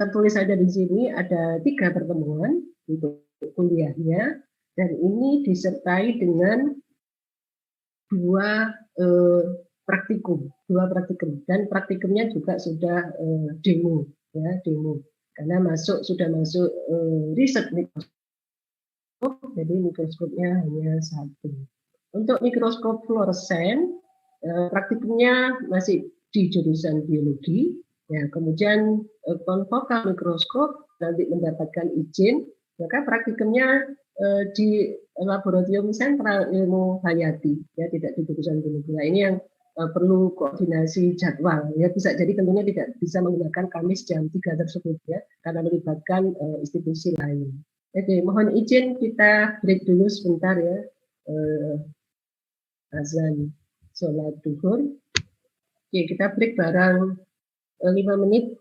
tertulis ada di sini ada 3 pertemuan untuk kuliahnya, dan ini disertai dengan 2 praktikum, dan praktikumnya juga sudah demo, ya demo. Karena sudah masuk riset mikroskop, jadi mikroskopnya hanya 1. Untuk mikroskop fluoresen, praktikumnya masih di jurusan biologi, ya, kemudian konfocal mikroskop nanti mendapatkan izin, maka praktikumnya di laboratorium sentral ilmu hayati, ya, tidak di jurusan biologi. Nah, ini yang perlu koordinasi jadwal, ya, bisa jadi tentunya tidak bisa menggunakan Kamis jam 3 tersebut, ya, karena melibatkan institusi lain. Oke, mohon izin kita break dulu sebentar, ya, azan sholat duhur. Oke, kita break bareng 5 menit.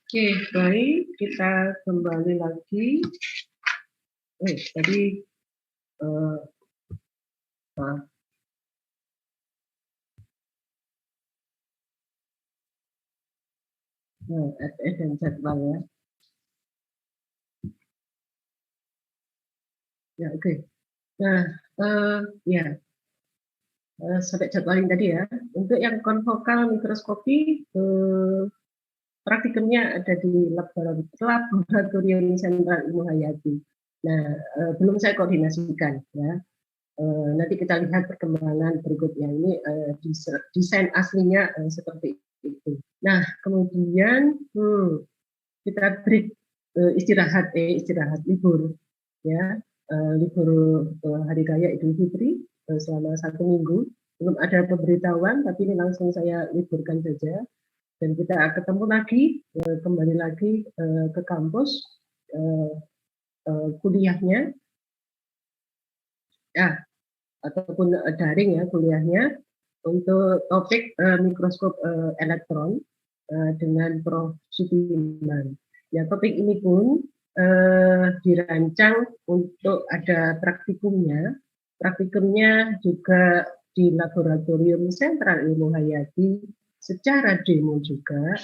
Oke, baik, kita kembali lagi. Tadi maaf. FE dan jadwal ya. Ya, oke. Nah, ya, sampai jadwalin tadi ya. Untuk yang konfokal mikroskopi, praktikumnya ada di Laboratorium Sentral Ilmu Hayati. Nah, belum saya koordinasikan ya. Nanti kita lihat perkembangan berikutnya. Ini desain aslinya seperti itu. Nah, kemudian kita break, istirahat libur ya, libur hari raya Idul Fitri selama 1 minggu. Belum ada pemberitahuan, tapi ini langsung saya liburkan saja. Dan kita ketemu lagi, kembali lagi ke kampus kuliahnya, ya, ataupun daring ya kuliahnya, untuk topik mikroskop elektron dengan Prof. Sudirman. Ya, topik ini pun dirancang untuk ada praktikumnya. Praktikumnya juga di Laboratorium Sentral Ilmu Hayati secara demo juga.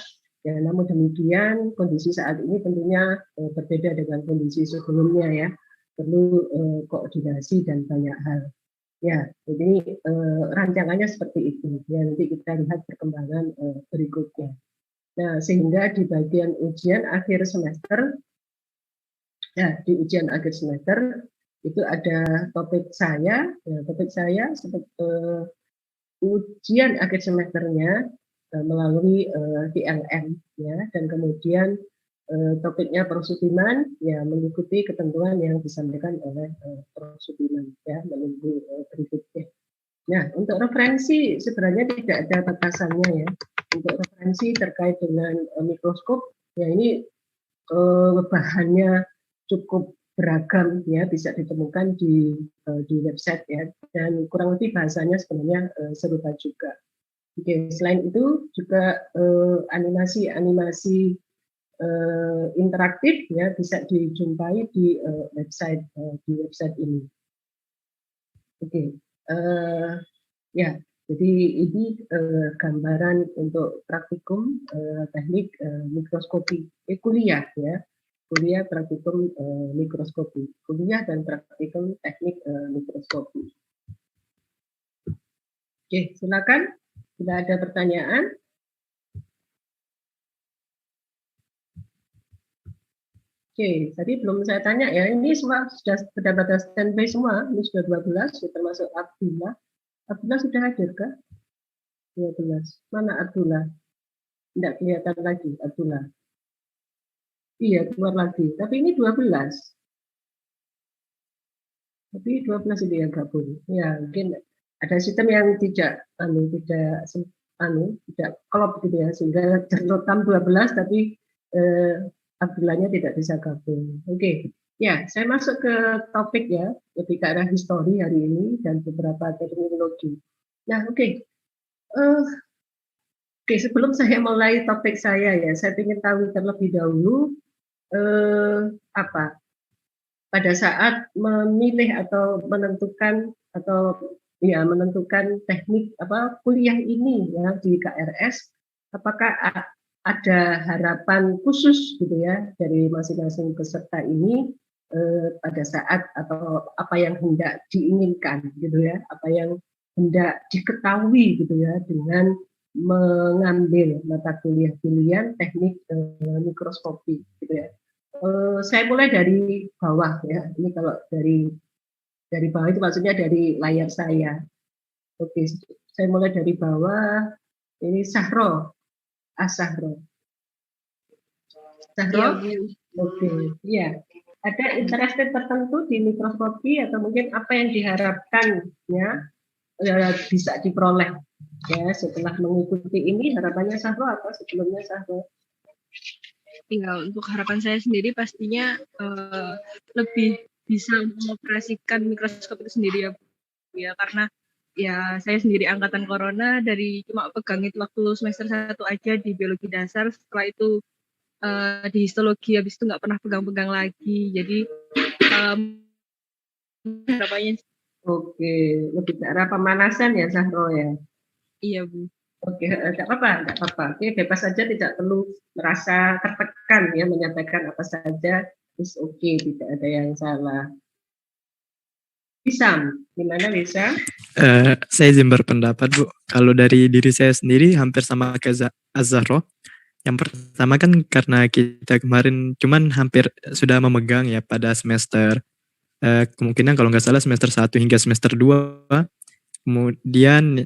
Ya, namun demikian kondisi saat ini tentunya berbeda dengan kondisi sebelumnya ya. Perlu koordinasi dan banyak hal. Ya, jadi rancangannya seperti itu. Ya, nanti kita lihat perkembangan berikutnya. Nah, sehingga di bagian ujian akhir semester, ya di ujian akhir semester itu ada topik saya, ya, topik saya ujian akhir semesternya melalui TLM, ya, dan kemudian topiknya Prof. Sudirman ya mengikuti ketentuan yang disampaikan oleh Prof. Sudirman ya menunggu berikutnya. Nah, untuk referensi sebenarnya tidak ada batasannya ya. Untuk referensi terkait dengan mikroskop, ya ini bahannya cukup beragam ya, bisa ditemukan di website ya, dan kurang lebih bahasanya sebenarnya serupa juga. Oke, selain itu juga animasi-animasi interaktif ya bisa dijumpai di website ini. Oke, ya, jadi ini gambaran untuk praktikum teknik mikroskopi, kuliah ya, kuliah praktikum mikroskopi, kuliah dan praktikum teknik mikroskopi. Oke, silakan. Tidak ada pertanyaan? Oke, tadi belum saya tanya ya, ini semua sudah pada standby semua, ini sudah 12, termasuk Abdullah. Abdullah sudah hadir kah? 12. Mana Abdullah? Tidak kelihatan lagi Abdullah. Iya, keluar lagi. Tapi ini 12. Tapi 12 itu yang gabung. Ya, mungkin ada sistem yang tidak tidak klop gitu ya, sehingga tertotam 12 tapi Abdullahnya tidak bisa gabung. Oke. Ya, saya masuk ke topik ya, lebih ke arah histori hari ini dan beberapa terminologi. Nah, oke. Oke, sebelum saya mulai topik saya ya, saya ingin tahu terlebih dahulu apa pada saat memilih atau menentukan teknik kuliah ini ya di KRS, apakah ada harapan khusus gitu ya dari masing-masing peserta ini pada saat atau apa yang hendak diinginkan gitu ya, apa yang hendak diketahui gitu ya dengan mengambil mata kuliah pilihan teknik mikroskopi gitu ya. Saya mulai dari bawah ya. Ini kalau dari bawah itu maksudnya dari layar saya. Oke, saya mulai dari bawah. Ini Sahro, Sahro. Sahro, oke, iya. Ada interest tertentu di mikroskopi atau mungkin apa yang diharapkan ya bisa diperoleh ya setelah mengikuti ini, harapannya Sahro apa sebelumnya Sahro? Ya, untuk harapan saya sendiri pastinya lebih bisa mengoperasikan mikroskop itu sendiri ya, karena ya saya sendiri angkatan corona, dari cuma pegang itu waktu semester 1 aja di biologi dasar, setelah itu di histologi, habis itu nggak pernah pegang-pegang lagi. Jadi harapannya Oke, lebih ke arah pemanasan ya Sahro ya. iya Bu. Oke, enggak apa-apa. Oke, bebas saja, tidak perlu merasa tertekan ya, menyampaikan apa saja. Is oke, tidak ada yang salah. Wisam, gimana Wisam? Saya izin berpendapat Bu. Kalau dari diri saya sendiri hampir sama kayak Az-Zahro. Yang pertama kan karena kita kemarin cuman hampir sudah memegang ya pada semester kemungkinan kalau nggak salah semester 1 hingga semester 2. Kemudian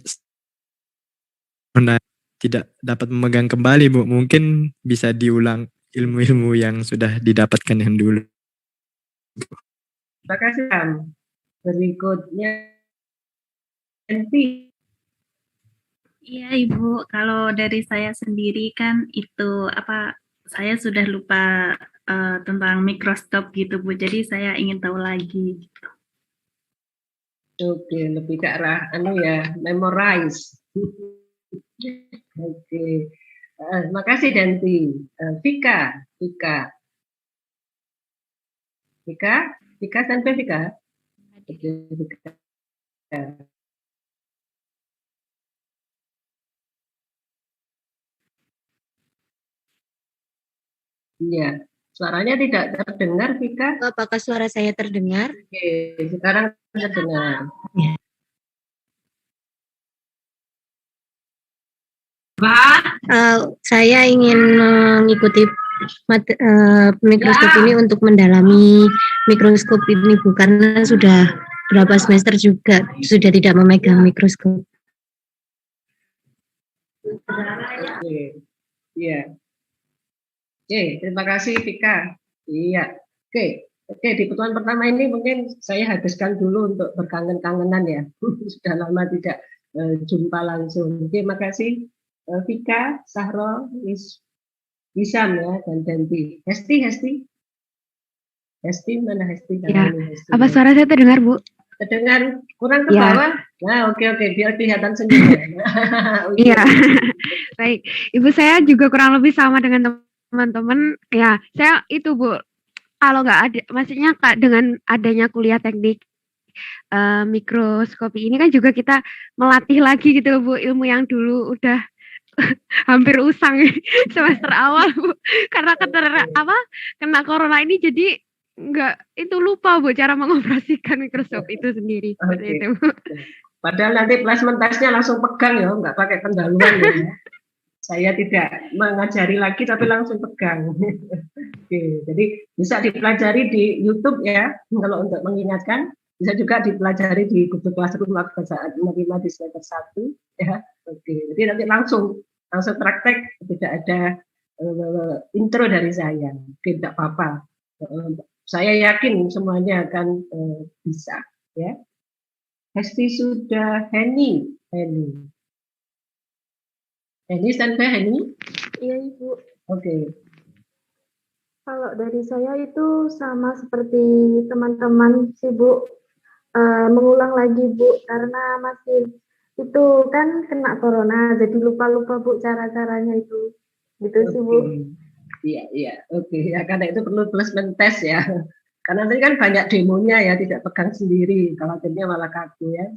tidak dapat memegang kembali Bu. Mungkin bisa diulang ilmu-ilmu yang sudah didapatkan yang dulu. Terima kasih Sam. Berikutnya Nanti. Iya Ibu, kalau dari saya sendiri kan itu saya sudah lupa tentang mikroskop gitu Bu, jadi saya ingin tahu lagi. Gitu. Oke, lebih ke arah memorize. Oke, makasih Danti. Vika sampai Vika. Oke, Vika. Iya, suaranya tidak terdengar, Vika. Apakah suara saya terdengar? Oke, sekarang terdengar. Saya ingin mengikuti mikroskop ini untuk mendalami mikroskop ini Bu, karena sudah berapa semester juga sudah tidak memegang mikroskop. Oke, iya. Oke, terima kasih Vika. Iya, oke, di pertemuan pertama ini mungkin saya habiskan dulu untuk berkangen-kangenan ya. Sudah lama tidak jumpa langsung. Oke, makasih Vika, Sahro, Wisam ya, dan Danti. Hesti mana Hesti? Ya. Apa suara saya terdengar Bu? Terdengar, kurang ke bawah. Nah, oke, biar kelihatan senyum. Iya. Baik, Ibu, saya juga kurang lebih sama dengan teman-teman. Ya, saya itu Bu, kalau nggak ada, maksudnya dengan adanya kuliah teknik mikroskopi ini kan juga kita melatih lagi gitu Bu, ilmu yang dulu udah hampir usang semester awal Bu, karena kena corona ini, jadi nggak itu lupa Bu cara mengoperasikan mikroskop itu sendiri. Itu, Bu. Padahal nanti placement testnya langsung pegang ya, nggak pakai pendahuluan ya. Saya tidak mengajari lagi tapi langsung pegang. Oke, jadi bisa dipelajari di YouTube ya, kalau untuk mengingatkan. Bisa juga dipelajari di Google Classroom pada saat menerima di semester 1 ya. Oke, jadi nanti langsung praktek, tidak ada intro dari saya. Oke, tidak apa-apa. Saya yakin semuanya akan bisa ya. Hesti sudah, Henny standby Henny? Iya Ibu. Oke. Kalau dari saya itu sama seperti teman-teman sih Bu, mengulang lagi Bu, karena masih itu kan kena corona, jadi lupa-lupa Bu cara-caranya itu, gitu sih Bu. Iya, oke. Ya, karena itu perlu placement test ya. Karena nanti kan banyak demonya ya, tidak pegang sendiri, kalau akhirnya malah kaku ya.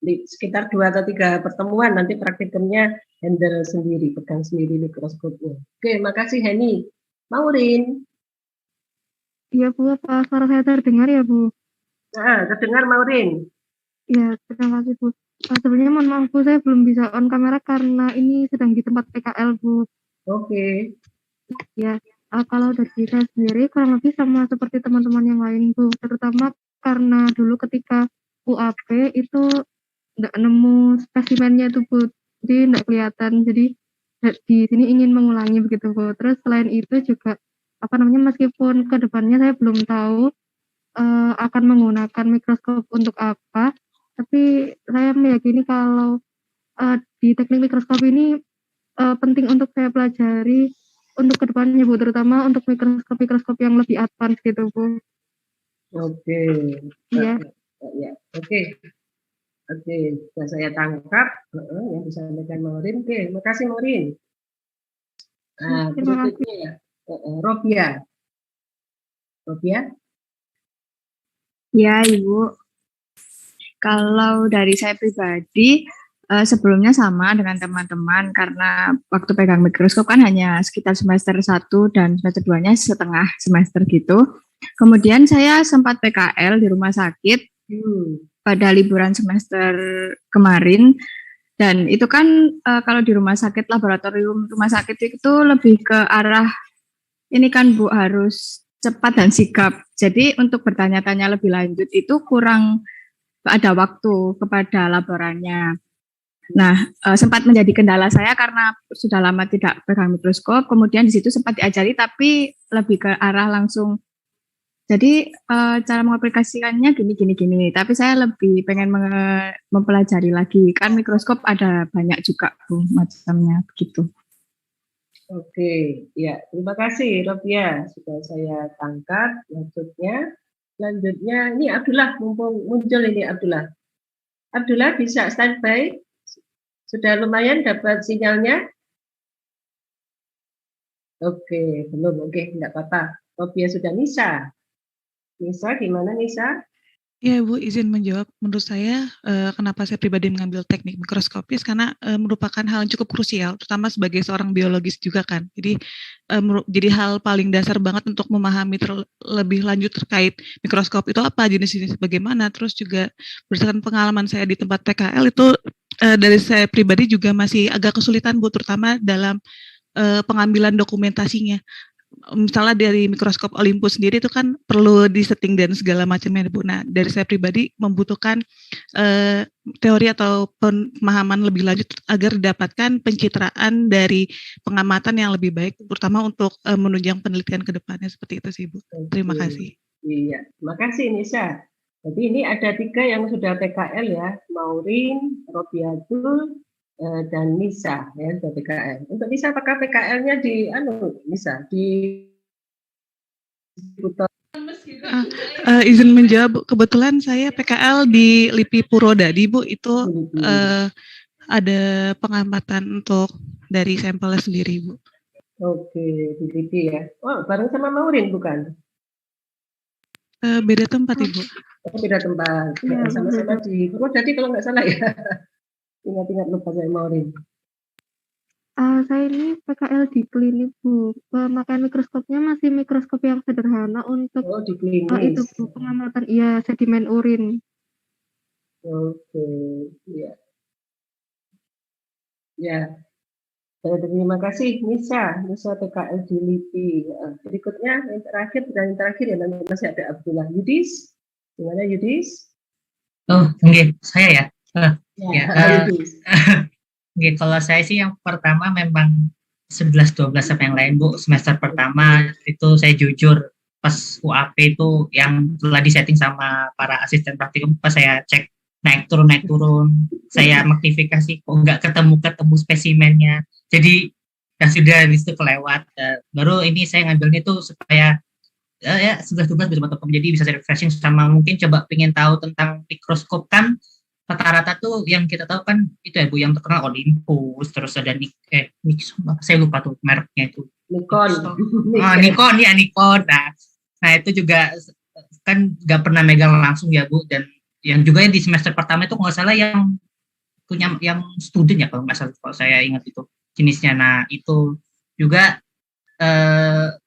Di sekitar 2 atau 3 pertemuan nanti praktikumnya handle sendiri, pegang sendiri mikroskopnya. Oke, makasih Henny. Maureen. Iya Bu, apa suara saya terdengar ya Bu? Terdengar Maureen. Ya, terima kasih Bu. Sebenarnya mohon maaf Bu, saya belum bisa on kamera karena ini sedang di tempat PKL Bu. Oke. Ya, kalau dari saya sendiri kurang lebih sama seperti teman-teman yang lain Bu, terutama karena dulu ketika UAP itu nggak nemu spesimennya itu Bu, jadi nggak kelihatan, jadi di sini ingin mengulangi begitu Bu. Terus selain itu juga meskipun kedepannya saya belum tahu akan menggunakan mikroskop untuk apa, tapi saya meyakini kalau di teknik mikroskop ini penting untuk saya pelajari untuk kedepannya Bu, terutama untuk mikroskop yang lebih advance gitu Bu. Oke. Iya. Ya, oke, sudah saya tangkap yang disampaikan Maureen. Oke, makasih Maureen. Berikutnya Robia. Robia? Ya, Ibu. Kalau dari saya pribadi, sebelumnya sama dengan teman-teman karena waktu pegang mikroskop kan hanya sekitar semester 1 dan semester 2-nya setengah semester gitu. Kemudian saya sempat PKL di rumah sakit pada liburan semester kemarin. Dan itu kan kalau di rumah sakit, laboratorium rumah sakit itu lebih ke arah ini kan Bu, harus cepat dan sigap. Jadi untuk bertanya-tanya lebih lanjut itu kurang ada waktu kepada laborannya. Nah, sempat menjadi kendala saya karena sudah lama tidak pegang mikroskop, kemudian di situ sempat diajari tapi lebih ke arah langsung. Jadi cara mengaplikasikannya gini. Tapi saya lebih pengen mempelajari lagi. Kan mikroskop ada banyak juga Bu, macamnya begitu. Oke, ya terima kasih Robia, sudah saya tangkap maksudnya. Selanjutnya ini Abdullah, mumpung muncul ini Abdullah. Abdullah bisa standby? Sudah lumayan dapat sinyalnya? Oke, belum. Oke, enggak apa-apa. Robia sudah. Nisa. Nisa, gimana Nisa? Ya Bu, izin menjawab. Menurut saya, kenapa saya pribadi mengambil teknik mikroskopis, karena merupakan hal yang cukup krusial, terutama sebagai seorang biologis juga kan. Jadi, jadi hal paling dasar banget untuk memahami lebih lanjut terkait mikroskop itu apa, jenis-jenis bagaimana, terus juga berdasarkan pengalaman saya di tempat PKL itu, dari saya pribadi juga masih agak kesulitan Bu, terutama dalam pengambilan dokumentasinya. Misalnya dari mikroskop Olympus sendiri itu kan perlu disetting dan segala macamnya Bu. Nah, dari saya pribadi membutuhkan teori atau pemahaman lebih lanjut agar didapatkan pencitraan dari pengamatan yang lebih baik, terutama untuk menunjang penelitian ke depannya seperti itu sih Bu. Terima kasih. Iya, terima kasih Nisa. Jadi ini ada 3 yang sudah PKL ya, Maureen, Robiatul, dan Nisa ya sudah PKL. Untuk Nisa apakah PKL-nya di Nisa di izin menjawab, kebetulan saya PKL di LIPI Purwodadi Bu, itu ada pengamatan untuk dari sampelnya sendiri Bu. Oke, di LIPI ya. Oh, bareng sama Maureen bukan? Beda tempat Ibu. Oh, beda tempat. Ya, sama-sama di Purwodadi kalau nggak salah ya. Ingat-ingat lupa saya Maureen. Saya ini PKL di klinik Bu. Pemakaian mikroskopnya masih mikroskop yang sederhana untuk di klinis. Itu Bu, pengamatan sedimen urin. Oke, iya. Ya. Terima kasih Nisa PKL di LIPI. Berikutnya yang terakhir ya, nanti masih ada Abdullah. Yudis, gimana Yudis? Oh, oke, saya ya. Oke, kalau saya sih yang pertama memang 11-12 sama yang lain Bu. Semester pertama itu saya jujur pas UAP itu yang telah disetting sama para asisten praktikum, pas saya cek naik turun, saya magnifikasi kok nggak ketemu spesimennya. Jadi sudah itu kelewat. Baru ini saya ngambilnya itu supaya 11-12 bisa mantap, jadi bisa saya refreshing sama mungkin coba pengen tahu tentang mikroskop. Kan rata-rata tuh yang kita tahu kan itu ya Bu, yang terkenal Olympus, terus ada saya lupa tuh mereknya itu. Nikon. Nikon. Nah itu juga kan nggak pernah megang langsung ya Bu, dan yang juga yang di semester pertama itu nggak salah yang punya yang student ya kalau nggak salah, kalau saya ingat itu jenisnya. Nah itu juga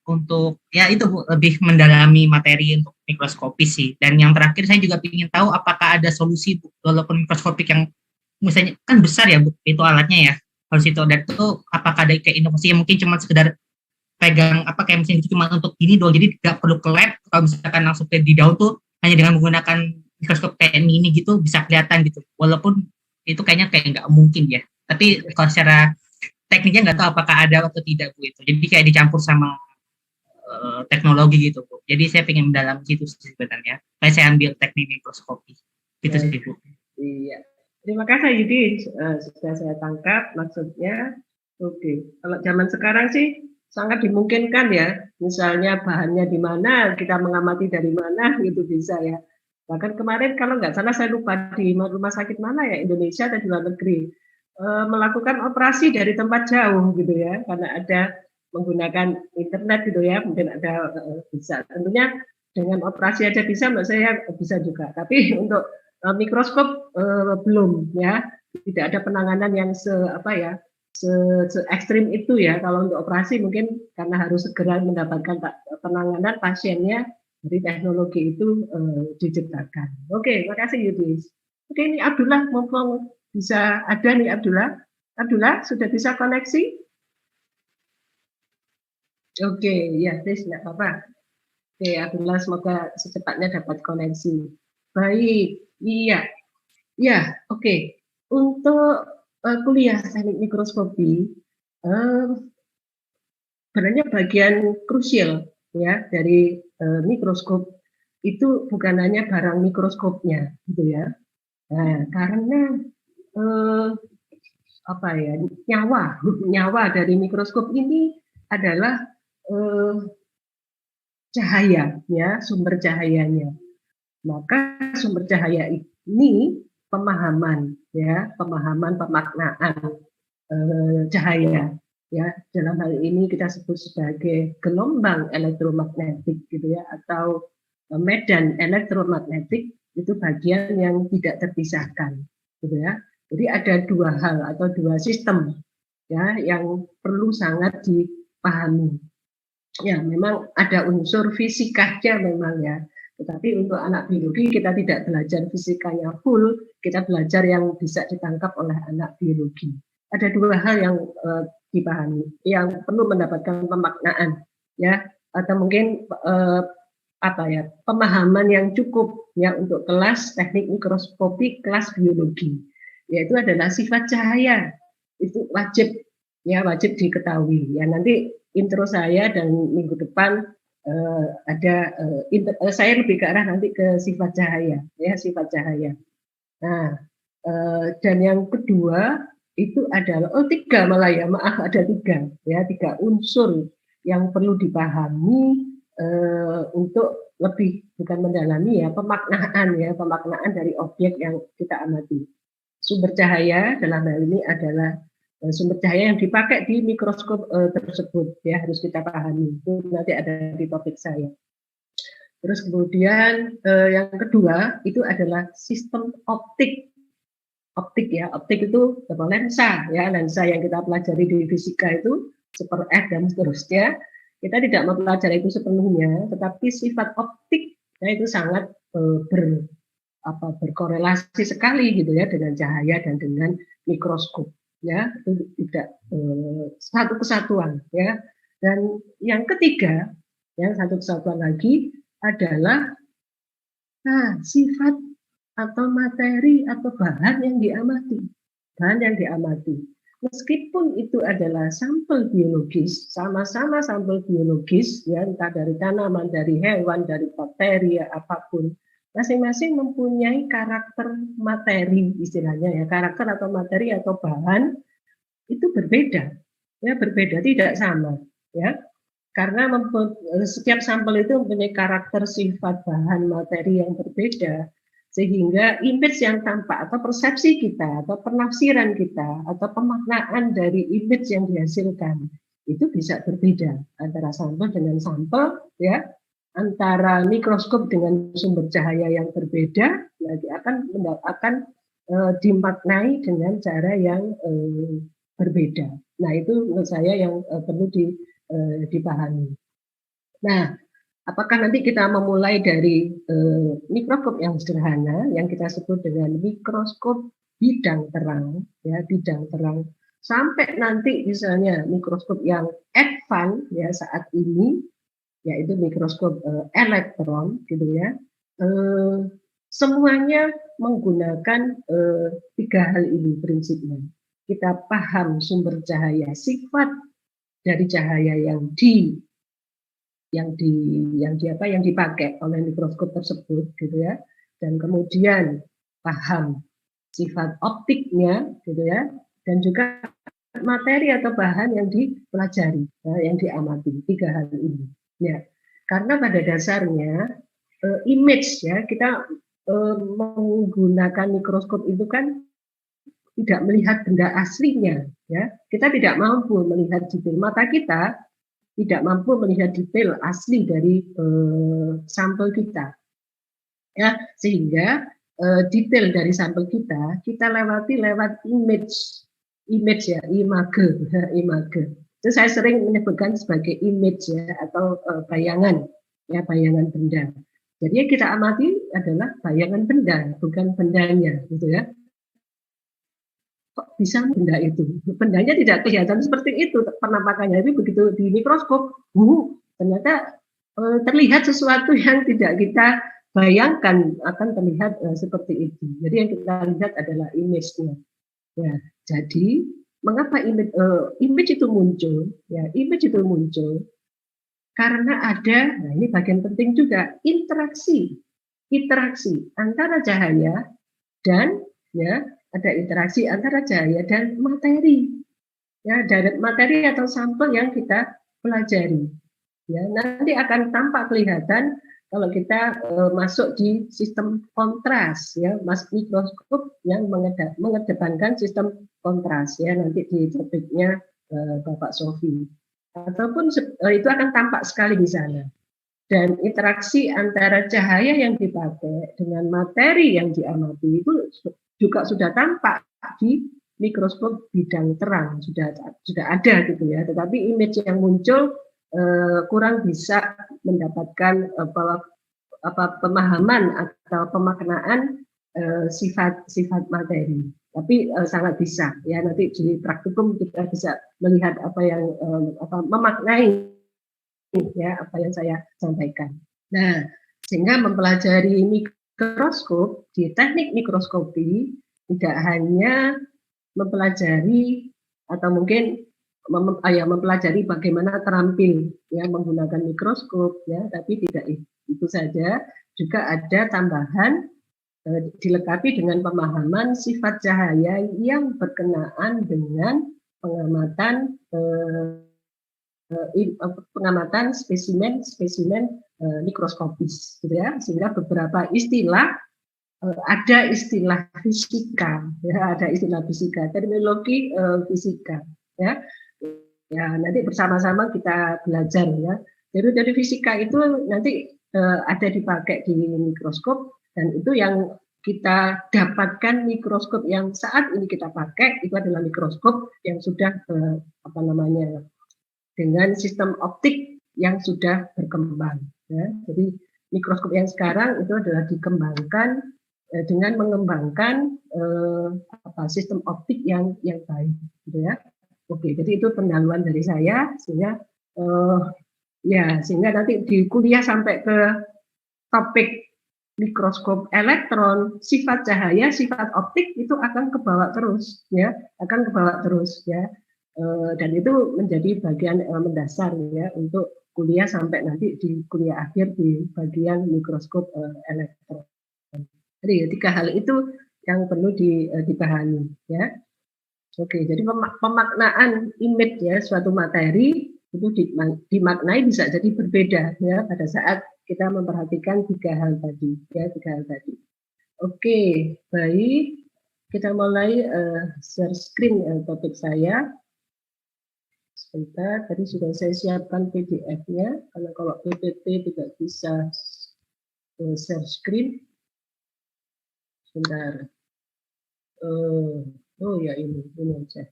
untuk ya itu Bu, lebih mendalami materi untuk mikroskopis sih. Dan yang terakhir saya juga ingin tahu apakah ada solusi Bu, walaupun mikroskopik yang misalnya kan besar ya Bu, itu alatnya ya, harus itu dan itu apakah ada kayak inovasi yang mungkin cuma sekedar pegang kayak mesin itu cuma untuk gini doang, jadi tidak perlu ke lab. Kalau misalkan langsung ke di daun tuh hanya dengan menggunakan mikroskop kayak mini gitu bisa kelihatan gitu, walaupun itu kayaknya kayak nggak mungkin ya. Tapi kalau secara tekniknya nggak tahu apakah ada atau tidak Bu itu. Jadi kayak dicampur sama teknologi gitu Bu. Jadi saya pengen mendalam situ sebenarnya. Kayak saya ambil teknik mikroskopi. Gitu sih Bu. Iya. Terima kasih Yudi. Sudah saya tangkap maksudnya. Oke. Kalau zaman sekarang sih sangat dimungkinkan ya. Misalnya bahannya di mana, kita mengamati dari mana gitu bisa ya. Bahkan kemarin kalau nggak salah saya lupa di rumah sakit mana ya, Indonesia atau di luar negeri, melakukan operasi dari tempat jauh gitu ya, karena ada menggunakan internet gitu ya, mungkin ada bisa. Tentunya dengan operasi aja bisa, menurut saya bisa juga. Tapi untuk mikroskop belum ya, tidak ada penanganan yang se ekstrim itu ya. Kalau untuk operasi mungkin karena harus segera mendapatkan penanganan pasiennya, jadi teknologi itu diciptakan. Oke, makasih Yudis. Oke, ini Abdullah mumpung bisa ada nih Abdullah. Abdullah sudah bisa koneksi? Oke, ya, please nggak apa-apa. Oke, Abdullah semoga secepatnya dapat koneksi. Baik, iya, ya, oke. Untuk kuliah teknik mikroskopi, sebenarnya bagian krusial ya dari mikroskop itu bukan hanya barang mikroskopnya, gitu ya. Nah, karena nyawa dari mikroskop ini adalah cahaya, ya, sumber cahayanya. Maka sumber cahaya ini pemahaman pemaknaan cahaya, ya, dalam hal ini kita sebut sebagai gelombang elektromagnetik gitu ya, atau medan elektromagnetik, itu bagian yang tidak terpisahkan gitu ya. Jadi ada dua hal atau dua sistem ya yang perlu sangat dipahami. Ya, memang ada unsur fisikanya memang ya. Tetapi untuk anak biologi kita tidak belajar fisikanya full, kita belajar yang bisa ditangkap oleh anak biologi. Ada dua hal yang dipahami, yang perlu mendapatkan pemaknaan ya, atau mungkin pemahaman yang cukup ya untuk kelas teknik mikroskopi, kelas biologi, yaitu adalah sifat cahaya. Itu wajib diketahui ya. Nanti intro saya dan minggu depan saya lebih ke arah nanti ke sifat cahaya ya, sifat cahaya. Nah, dan yang kedua itu adalah tiga malah ya, maaf, ada tiga unsur yang perlu dipahami untuk lebih, bukan mendalami ya, pemaknaan dari objek yang kita amati. Sumber cahaya dalam hal ini adalah sumber cahaya yang dipakai di mikroskop tersebut ya, harus kita pahami. Itu nanti ada di topik saya. Terus kemudian yang kedua itu adalah sistem optik ya. Optik itu lensa ya, lensa yang kita pelajari di fisika itu super F dan seterusnya. Kita tidak mempelajari itu sepenuhnya, tetapi sifat optik ya, itu sangat berkorelasi sekali gitu ya dengan cahaya dan dengan mikroskop. Ya, itu tidak satu kesatuan ya. Dan yang ketiga, yang satu kesatuan lagi adalah sifat atau materi atau bahan yang diamati. Meskipun itu adalah sampel biologis, sama-sama sampel biologis ya, entah dari tanaman, dari hewan, dari bakteri, apapun, masing-masing mempunyai karakter materi, istilahnya ya, karakter atau materi atau bahan itu berbeda, ya, berbeda, tidak sama, ya, karena setiap sampel itu mempunyai karakter, sifat, bahan, materi yang berbeda, sehingga image yang tampak atau persepsi kita atau penafsiran kita atau pemaknaan dari image yang dihasilkan itu bisa berbeda antara sampel dengan sampel, ya. Antara mikroskop dengan sumber cahaya yang berbeda, nanti akan dimaknai dengan cara yang berbeda. Nah, itu menurut saya yang perlu dipahami. Nah, apakah nanti kita memulai dari mikroskop yang sederhana yang kita sebut dengan mikroskop bidang terang, ya, bidang terang, sampai nanti misalnya mikroskop yang advance ya saat ini, yaitu mikroskop elektron, gitu ya. Semuanya menggunakan tiga hal ini prinsipnya. Kita paham sumber cahaya, sifat dari cahaya yang dipakai oleh mikroskop tersebut, gitu ya. Dan kemudian paham sifat optiknya, gitu ya. Dan juga materi atau bahan yang dipelajari, yang diamati, tiga hal ini. Ya, karena pada dasarnya image ya, kita menggunakan mikroskop itu kan tidak melihat benda aslinya, ya. Kita tidak mampu melihat detail. Mata kita tidak mampu melihat detail asli dari sampel kita, ya, sehingga detail dari sampel kita lewati lewat image ya, image. Itu saya sering menyebutkan sebagai image ya, atau bayangan ya, bayangan benda. Jadi yang kita amati adalah bayangan benda, bukan bendanya, gitu ya. Kok bisa benda itu? Bendanya tidak kelihatan seperti itu penampakannya, tapi begitu di mikroskop, ternyata terlihat sesuatu yang tidak kita bayangkan akan terlihat seperti itu. Jadi yang kita lihat adalah image-nya. Ya, jadi mengapa image itu muncul? Ya, image itu muncul karena ada, nah ini bagian penting juga, interaksi antara cahaya dan, ya, ada interaksi antara cahaya dan materi, ya, dan materi atau sampel yang kita pelajari. Ya, nanti akan tampak kelihatan kalau kita masuk di sistem kontras, ya, mikroskop yang mengedepankan sistem kontras, ya, nanti di topiknya Bapak Sofi. Ataupun itu akan tampak sekali di sana. Dan interaksi antara cahaya yang dipakai dengan materi yang diamati itu juga sudah tampak di mikroskop bidang terang, sudah ada gitu ya. Tetapi image yang muncul kurang bisa mendapatkan pemahaman atau pemaknaan sifat materi. Tapi sangat bisa ya, nanti di praktikum kita bisa melihat apa yang memaknai ya apa yang saya sampaikan. Nah, sehingga mempelajari mikroskop di teknik mikroskopi tidak hanya mempelajari atau mungkin mempelajari bagaimana terampil ya menggunakan mikroskop ya, tapi tidak itu saja, juga ada tambahan dilengkapi dengan pemahaman sifat cahaya yang berkenaan dengan pengamatan spesimen mikroskopis, gitu ya. Sehingga beberapa istilah ada istilah fisika, ya, ada istilah fisika, terminologi fisika, ya. Ya, nanti bersama-sama kita belajar ya. Jadi dari fisika itu nanti ada dipakai di mikroskop. Dan itu yang kita dapatkan mikroskop yang saat ini kita pakai itu adalah mikroskop yang sudah dengan sistem optik yang sudah berkembang. Ya. Jadi mikroskop yang sekarang itu adalah dikembangkan dengan mengembangkan sistem optik yang baik, gitu ya. Oke, jadi itu pendahuluan dari saya sehingga sehingga nanti di kuliah sampai ke topik mikroskop elektron, sifat cahaya, sifat optik itu akan kebawa terus, ya, dan itu menjadi bagian mendasar ya untuk kuliah sampai nanti di kuliah akhir di bagian mikroskop elektron. Jadi 3 hal itu yang perlu dipahami, ya. Oke, jadi pemaknaan image ya suatu materi itu dimaknai bisa jadi berbeda ya pada saat kita memperhatikan 3 hal tadi ya, 3 hal tadi. Oke, baik, kita mulai share screen topik saya. Sebentar, tadi sudah saya siapkan PDF-nya karena kalau PPT tidak bisa share screen. Sebentar. Oh ya, ini aja.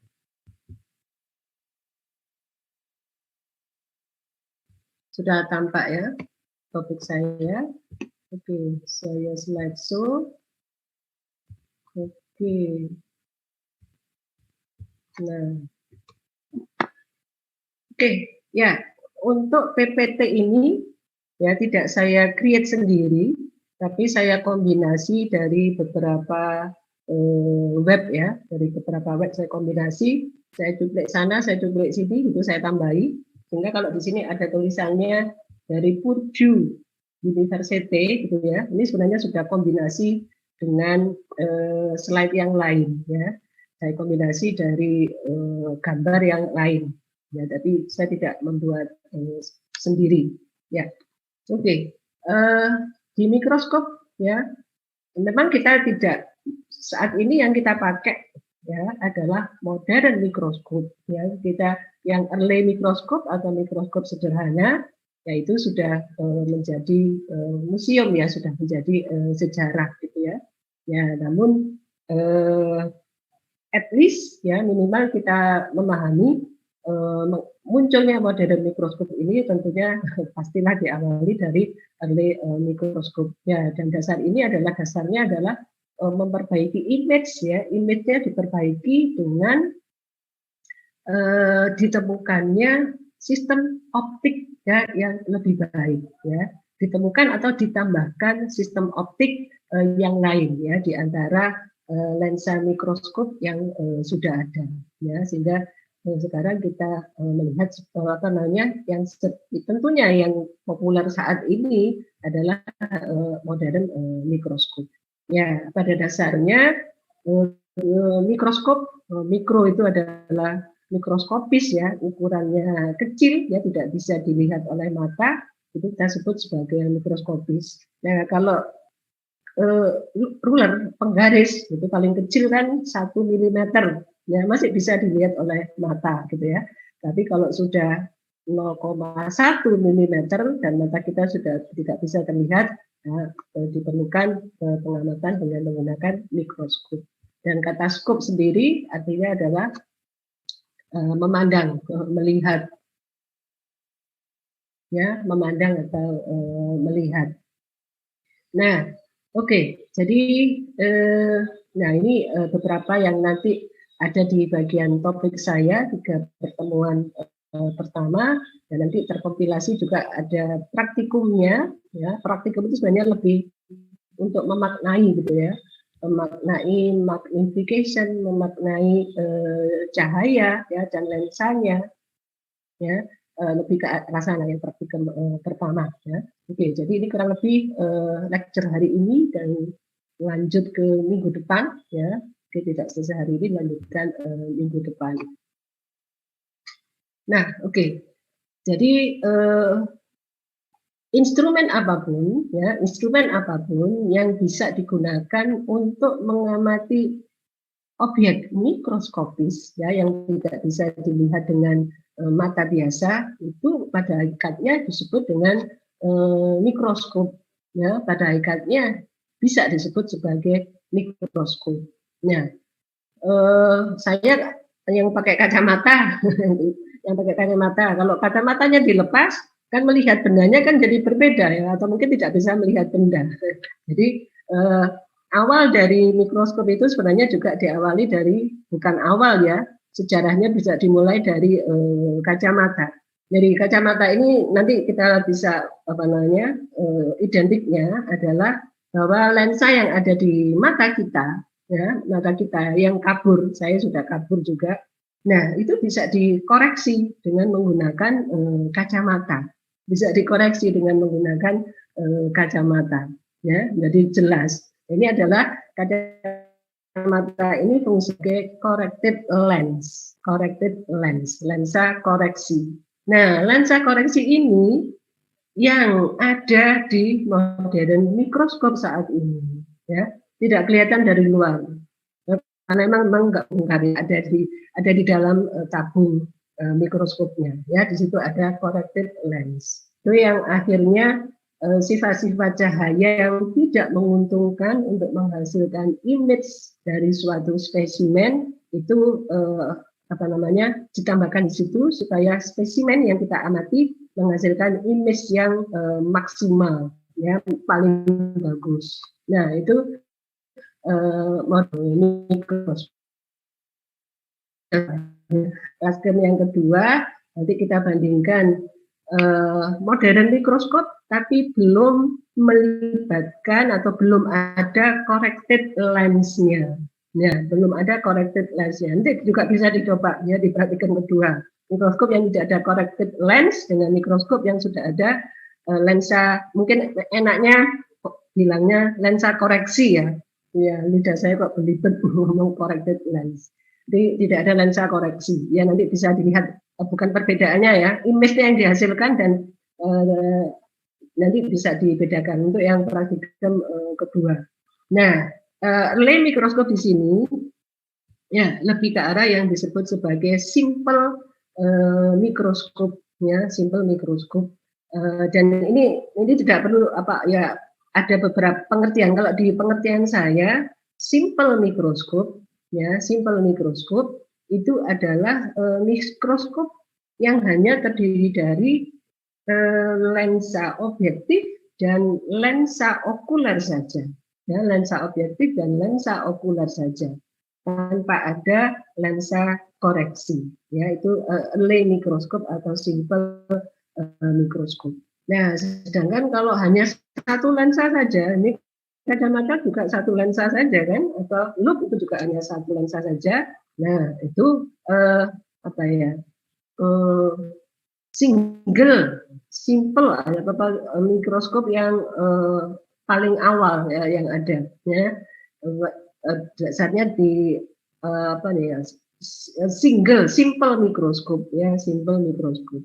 Sudah tampak ya topik saya. Oke, saya slideshow. Oke. Nah. Oke, ya. Untuk PPT ini ya tidak saya create sendiri, tapi saya kombinasi dari beberapa web ya, dari beberapa web saya kombinasi, saya duplik sana, saya duplik sini, itu saya tambahi. Sehingga kalau di sini ada tulisannya dari Purdue University gitu ya, ini sebenarnya sudah kombinasi dengan slide yang lain ya. Saya kombinasi dari gambar yang lain ya, tapi saya tidak membuat sendiri ya. Oke. Di mikroskop ya, memang kita tidak saat ini yang kita pakai ya adalah modern mikroskop ya. Kita yang early mikroskop atau mikroskop sederhana, yaitu sudah menjadi museum ya, sudah menjadi sejarah gitu ya. Ya, namun at least ya minimal kita memahami munculnya modern mikroskop ini tentunya pastilah diawali dari early mikroskop ya, dan dasarnya adalah memperbaiki image ya, image-nya diperbaiki dengan ditemukannya sistem optik ya yang lebih baik ya, ditemukan atau ditambahkan sistem optik yang lain ya di antara lensa mikroskop yang sudah ada ya, sehingga sekarang kita melihat yang tentunya yang populer saat ini adalah modern mikroskop. Ya, pada dasarnya mikroskop mikro itu adalah mikroskopis ya, ukurannya kecil ya, tidak bisa dilihat oleh mata, itu kita sebut sebagai mikroskopis. Nah, kalau ruler penggaris itu paling kecil kan 1 mm ya, masih bisa dilihat oleh mata gitu ya. Tapi kalau sudah 0,1 mm dan mata kita sudah tidak bisa terlihat, nah, diperlukan pengamatan dengan menggunakan mikroskop. Dan kata skop sendiri artinya adalah memandang, melihat ya, memandang atau melihat. Nah, oke, jadi nah ini beberapa yang nanti ada di bagian topik saya, 3 pertemuan pertama, dan nanti terkompilasi juga ada praktikumnya ya. Praktikum itu sebenarnya lebih untuk memaknai gitu ya, memaknai magnification, memaknai cahaya ya dan lensanya ya, lebih ke arah sana yang praktikum pertama ya. Oke, jadi ini kurang lebih lecture hari ini dan lanjut ke minggu depan ya. Oke, tidak selesai hari ini, lanjutkan minggu depan. Nah, oke. Jadi instrumen apapun yang bisa digunakan untuk mengamati objek mikroskopis ya, yang tidak bisa dilihat dengan mata biasa, itu pada hakikatnya disebut dengan mikroskop ya, pada hakikatnya bisa disebut sebagai mikroskop. Nah, saya yang pakai kacamata kalau kacamatanya dilepas kan melihat bendanya kan jadi berbeda ya, atau mungkin tidak bisa melihat benda. Jadi awal dari mikroskop itu sebenarnya juga diawali dari, bukan awal ya, sejarahnya bisa dimulai dari kacamata. Jadi kacamata ini nanti kita bisa identiknya adalah bahwa lensa yang ada di mata kita ya, mata kita yang kabur, saya sudah kabur juga. Nah, itu bisa dikoreksi dengan menggunakan kacamata. Bisa dikoreksi dengan menggunakan kacamata ya, jadi jelas. Ini adalah kacamata ini fungsi sebagai corrected lens, lensa koreksi. Nah, lensa koreksi ini yang ada di modern mikroskop saat ini, ya, tidak kelihatan dari luar, karena memang nggak bongkar, ada di dalam tabung mikroskopnya, ya, di situ ada corrected lens. Itu yang akhirnya sifat-sifat cahaya yang tidak menguntungkan untuk menghasilkan image dari suatu spesimen itu ditambahkan di situ supaya spesimen yang kita amati menghasilkan image yang maksimal, ya, paling bagus. Nah, itu model mikroskop. Kelas yang kedua, nanti kita bandingkan modern mikroskop tapi belum melibatkan atau belum ada corrected lens-nya. Ya, belum ada corrected lens-nya. Nanti juga bisa dicoba ya, diperhatikan kedua. Mikroskop yang tidak ada corrected lens dengan mikroskop yang sudah ada lensa, mungkin enaknya bilangnya lensa koreksi ya. Ya, lidah saya kok belibet ngomong corrected lens. Jadi tidak ada lensa koreksi. Ya, nanti bisa dilihat bukan perbedaannya ya, image-nya yang dihasilkan dan nanti bisa dibedakan untuk yang praktikum kedua. Nah, relay mikroskop di sini ya lebih ke arah yang disebut sebagai simple mikroskopnya, simple mikroskop. Dan ini tidak perlu ada beberapa pengertian. Kalau di pengertian saya, simple mikroskop itu adalah mikroskop yang hanya terdiri dari lensa objektif dan lensa okuler saja. Ya, lensa objektif dan lensa okuler saja, tanpa ada lensa koreksi. Ya, itu early mikroskop atau simple mikroskop. Nah, sedangkan kalau hanya satu lensa saja, ini kacamata juga satu lensa saja kan, atau loop itu juga hanya satu lensa saja. Nah, itu simple mikroskop yang paling awal ya yang ada ya. Dasarnya di simple mikroskop ya, simple mikroskop.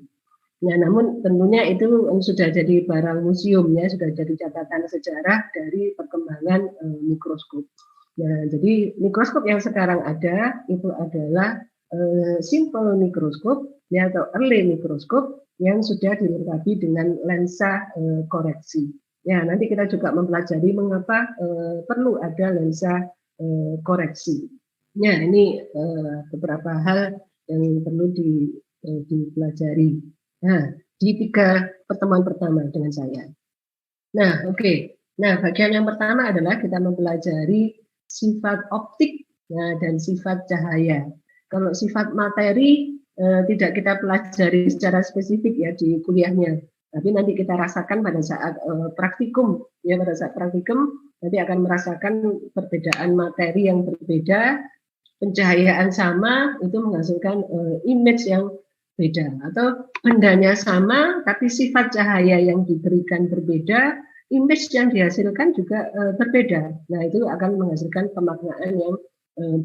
Nah, namun tentunya itu sudah jadi barang museum ya, sudah jadi catatan sejarah dari perkembangan mikroskop. Nah, jadi mikroskop yang sekarang ada itu adalah simple mikroskop ya, atau early mikroskop yang sudah dilengkapi dengan lensa koreksi. Ya, nanti kita juga mempelajari mengapa perlu ada lensa koreksi. Ya, ini beberapa hal yang perlu dipelajari. Nah, di 3 pertemuan pertama dengan saya. Nah, oke. Nah, bagian yang pertama adalah kita mempelajari sifat optik dan sifat cahaya. Kalau sifat materi tidak kita pelajari secara spesifik ya di kuliahnya, tapi nanti kita rasakan pada saat praktikum ya, pada saat praktikum nanti akan merasakan perbedaan materi yang berbeda, pencahayaan sama itu menghasilkan image yang beda, atau bendanya sama tapi sifat cahaya yang diberikan berbeda, image yang dihasilkan juga berbeda. Nah, itu akan menghasilkan pemaknaan yang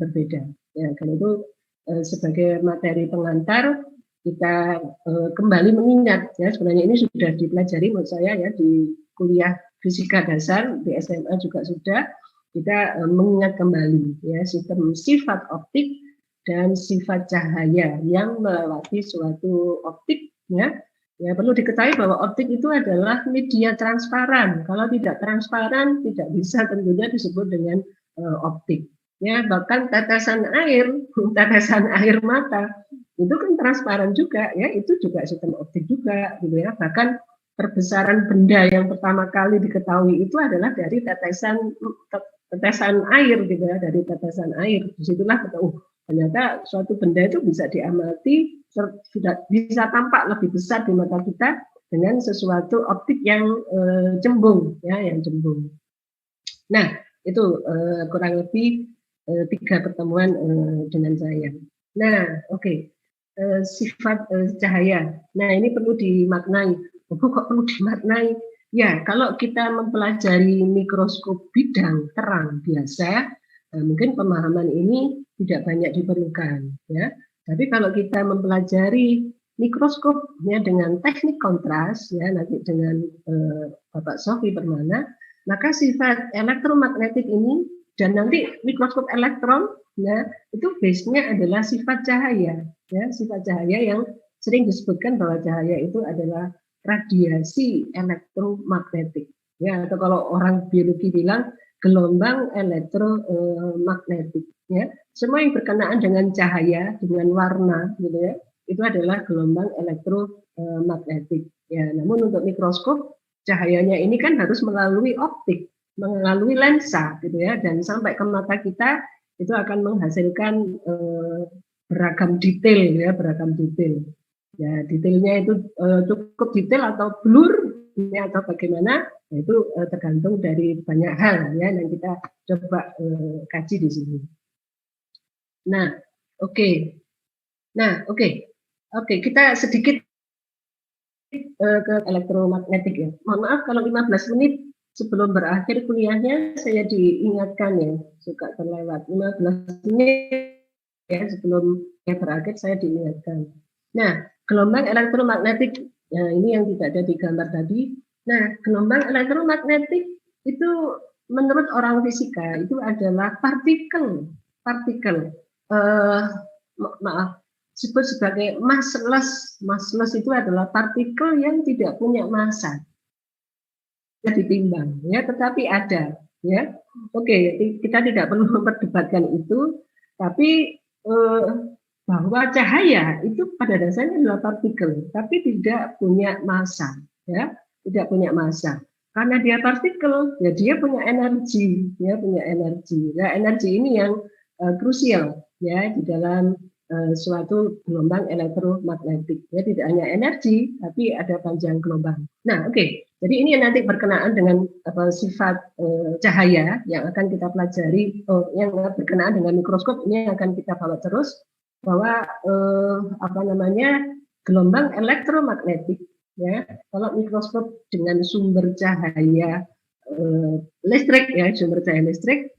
berbeda. Ya, karena itu sebagai materi pengantar kita kembali mengingat ya, sebenarnya ini sudah dipelajari menurut saya ya di kuliah fisika dasar di SMA juga sudah kita mengingat kembali ya sistem sifat optik dan sifat cahaya yang melewati suatu optik ya. Ya, perlu diketahui bahwa optik itu adalah media transparan. Kalau tidak transparan tidak bisa tentunya disebut dengan optik. Ya, bahkan tetesan air mata itu kan transparan juga ya, itu juga sistem optik juga gitu ya. Bahkan perbesaran benda yang pertama kali diketahui itu adalah dari tetesan air gitu ya, dari tetesan air. Disitulah kita ternyata suatu benda itu bisa diamati, sudah bisa tampak lebih besar di mata kita dengan sesuatu optik yang cembung ya, yang cembung. Nah, itu kurang lebih 3 pertemuan dengan saya. Nah, oke. Sifat cahaya. Nah, ini perlu dimaknai. Kok perlu dimaknai? Ya, kalau kita mempelajari mikroskop bidang terang biasa, mungkin pemahaman ini tidak banyak diperlukan ya. Tapi kalau kita mempelajari mikroskop ya dengan teknik kontras ya, nanti dengan Bapak Sofi Permana, maka sifat elektromagnetik ini dan nanti mikroskop elektron ya, itu base-nya adalah sifat cahaya ya, sifat cahaya yang sering disebutkan bahwa cahaya itu adalah radiasi elektromagnetik ya, atau kalau orang biologi bilang gelombang elektromagnetik ya. Semua yang berkenaan dengan cahaya, dengan warna gitu ya, itu adalah gelombang elektromagnetik ya. Namun untuk mikroskop cahayanya ini kan harus melalui optik, melalui lensa gitu ya, dan sampai ke mata kita itu akan menghasilkan beragam detail ya, beragam detail. Ya, detailnya itu cukup detail atau blur ya, atau bagaimana, itu tergantung dari banyak hal ya yang kita coba kaji di sini. Nah, oke. Nah, oke, kita sedikit ke elektromagnetik ya. Mohon maaf kalau 15 menit sebelum berakhir kuliahnya saya diingatkan ya, suka terlewat 15 menit ya sebelum berakhir saya diingatkan. Nah, gelombang elektromagnetik ini yang tidak ada di gambar tadi. Nah, gelombang elektromagnetik itu menurut orang fisika itu adalah partikel. disebut sebagai massless. Massless itu adalah partikel yang tidak punya massa. Ditimbang, ya, tetapi ada, ya. Oke, kita tidak perlu memperdebatkan itu, tapi bahwa cahaya itu pada dasarnya adalah partikel, tapi tidak punya massa, ya, tidak punya massa. Karena dia partikel, ya dia punya energi, ya punya energi. Nah, energi ini yang krusial, ya, di dalam suatu gelombang elektromagnetik. Ya, tidak hanya energi, tapi ada panjang gelombang. Nah, oke. Jadi ini nanti berkenaan dengan sifat cahaya yang akan kita pelajari, yang berkenaan dengan mikroskop ini yang akan kita bawa terus, bahwa gelombang elektromagnetik, ya, kalau mikroskop dengan sumber cahaya listrik, ya, sumber cahaya listrik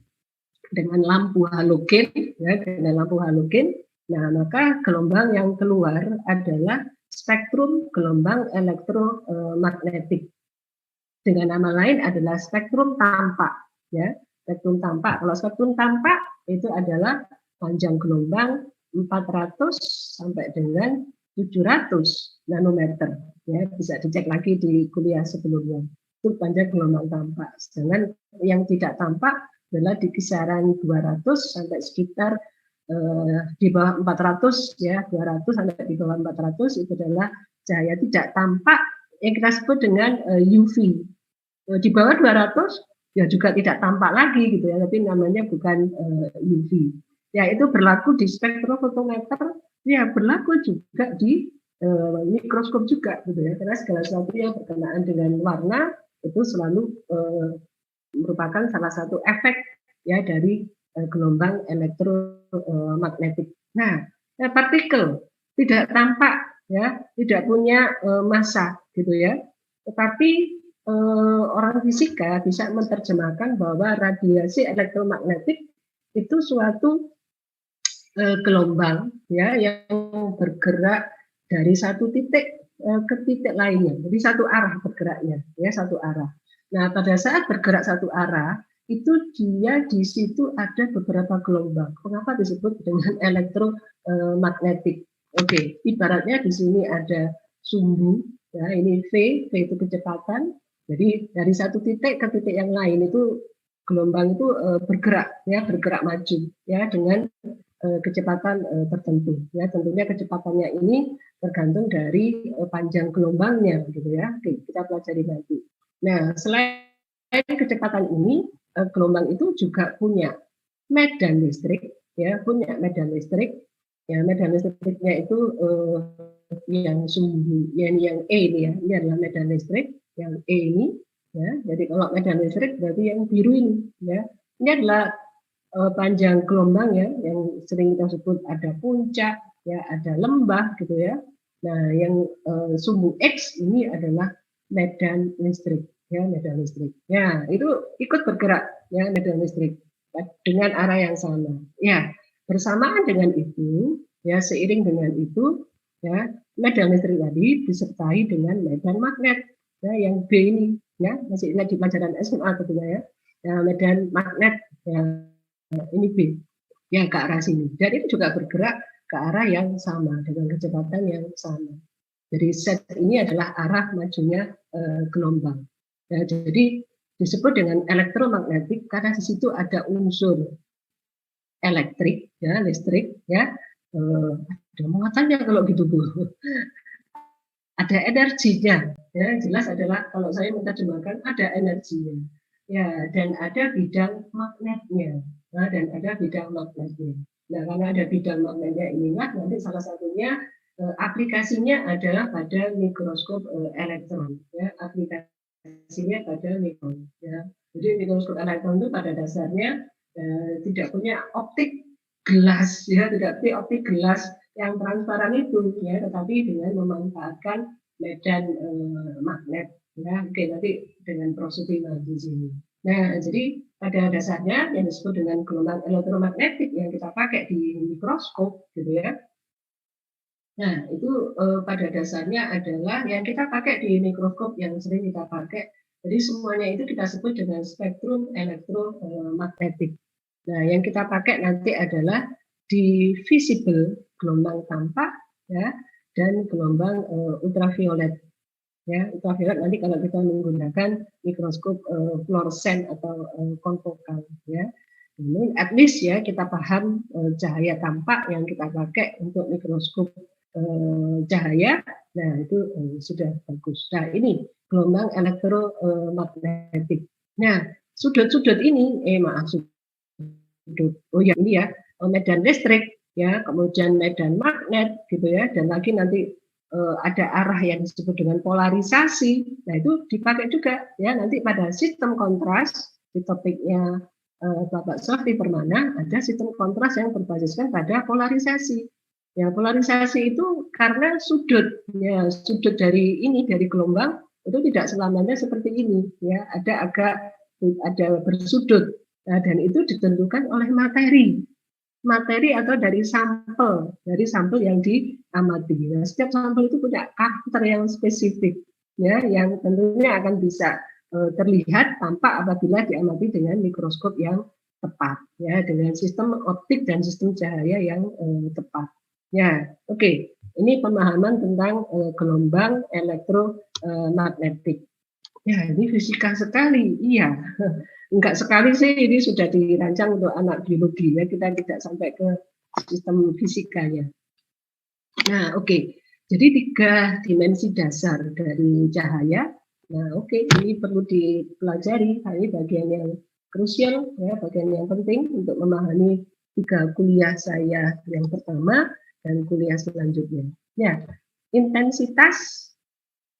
dengan lampu halogen, ya, dengan lampu halogen. Nah, maka gelombang yang keluar adalah spektrum gelombang elektromagnetik. Dengan nama lain adalah spektrum tampak, ya, spektrum tampak. Kalau spektrum tampak itu adalah panjang gelombang 400 sampai dengan 700 nanometer, ya, bisa dicek lagi di kuliah sebelumnya. Itu panjang gelombang tampak. Sedangkan yang tidak tampak adalah di kisaran 200 sampai sekitar di bawah 400, ya, 200 sampai di bawah 400 itu adalah cahaya tidak tampak yang kita sebut dengan UV. Di bawah 200 ya juga tidak tampak lagi gitu ya, tapi namanya bukan UV. Ya, itu berlaku di spektrofotometer, ya berlaku juga di mikroskop juga gitu ya. Karena segala sesuatu yang berkenaan dengan warna itu selalu merupakan salah satu efek, ya, dari gelombang elektromagnetik. Nah, partikel tidak tampak, ya, tidak punya massa gitu ya. Tetapi orang fisika bisa menerjemahkan bahwa radiasi elektromagnetik itu suatu gelombang, ya, yang bergerak dari satu titik ke titik lainnya. Jadi satu arah bergeraknya, ya, satu arah. Nah, pada saat bergerak satu arah itu dia di situ ada beberapa gelombang. Kenapa disebut dengan elektromagnetik? Oke, ibaratnya di sini ada sumbu, ya, ini V itu kecepatan. Jadi dari satu titik ke titik yang lain itu gelombang itu bergerak, ya, bergerak maju, ya, dengan kecepatan tertentu. Ya, tentunya kecepatannya ini tergantung dari panjang gelombangnya, gitu ya. Oke, kita pelajari nanti. Nah, selain kecepatan ini, gelombang itu juga punya medan listrik, ya, punya medan listrik. Ya, medan listriknya itu yang sumbu, yang E ini, ya, ini adalah medan listrik, yang E ini, ya. Jadi kalau medan listrik berarti yang biru ini, ya. Ini adalah panjang gelombang, ya, yang sering kita sebut ada puncak, ya, ada lembah gitu ya. Nah, yang sumbu X ini adalah medan listrik, ya, medan listrik. Ya, itu ikut bergerak, ya, medan listrik dengan arah yang sama. Ya, bersamaan dengan itu, ya, seiring dengan itu, ya, medan listrik tadi disertai dengan medan magnet, ya, yang B ini, ya, masih ingat di pelajaran SMA tentunya, ya. Ya, medan magnet, ya, ini B, ya, ke arah sini. Dan itu juga bergerak ke arah yang sama dengan kecepatan yang sama. Jadi Z ini adalah arah majunya gelombang. Ya, jadi disebut dengan elektromagnetik karena di situ ada unsur elektrik, ya, listrik, ya. Ada muatannya kalau gitu, Bu. Ada energinya, ya, jelas adalah kalau saya menerjemahkan ada energinya, ya, dan ada bidang magnetnya, nah, dan ada bidang magnetnya. Nah, karena ada bidang magnetnya inilah nanti salah satunya aplikasinya adalah pada mikroskop elektron, ya, aplikasinya pada mikron, ya. Jadi mikroskop elektron itu pada dasarnya tidak punya optik gelas, ya, tidak punya optik gelas yang transparan itu, ya, tetapi dengan memanfaatkan medan magnet, ya. Oke, nanti dengan prosedur di sini. Nah, jadi pada dasarnya yang disebut dengan gelombang elektromagnetik yang kita pakai di mikroskop, gitu ya. Nah, itu pada dasarnya adalah yang kita pakai di mikroskop yang sering kita pakai. Jadi semuanya itu kita sebut dengan spektrum elektromagnetik. Nah, yang kita pakai nanti adalah di visible, gelombang tampak, ya, dan gelombang ultraviolet. Ya, ultraviolet nanti kalau kita menggunakan mikroskop fluoresen atau konfokal, ya. Ini at least ya kita paham cahaya tampak yang kita pakai untuk mikroskop cahaya. Nah, itu sudah bagus. Nah, ini gelombang elektromagnetik. Nah, sudut-sudut ini, oh ya ini ya, medan listrik, ya, kemudian medan magnet, gitu ya, dan lagi nanti ada arah yang disebut dengan polarisasi. Nah, itu dipakai juga, ya, nanti pada sistem kontras di topiknya Bapak Sofi Permana ada sistem kontras yang berbasiskan pada polarisasi. Ya, polarisasi itu karena sudut, ya, sudut dari gelombang itu tidak selamanya seperti ini, ya, ada bersudut. Nah, dan itu ditentukan oleh materi atau dari sampel yang diamati. Nah, setiap sampel itu punya karakter yang spesifik, ya, yang tentunya akan bisa terlihat tampak apabila diamati dengan mikroskop yang tepat, ya, dengan sistem optik dan sistem cahaya yang tepat. Ya, oke. Ini pemahaman tentang gelombang elektromagnetik. Ya, ini fisika sekali, iya. Enggak sekali sih, ini sudah dirancang untuk anak biologi, ya, kita tidak sampai ke sistem fisikanya. Nah, oke. Jadi 3 dimensi dasar dari cahaya. Nah, oke, ini perlu dipelajari. Ini bagian yang krusial, ya, bagian yang penting untuk memahami 3 kuliah saya yang pertama dan kuliah selanjutnya. Ya, intensitas,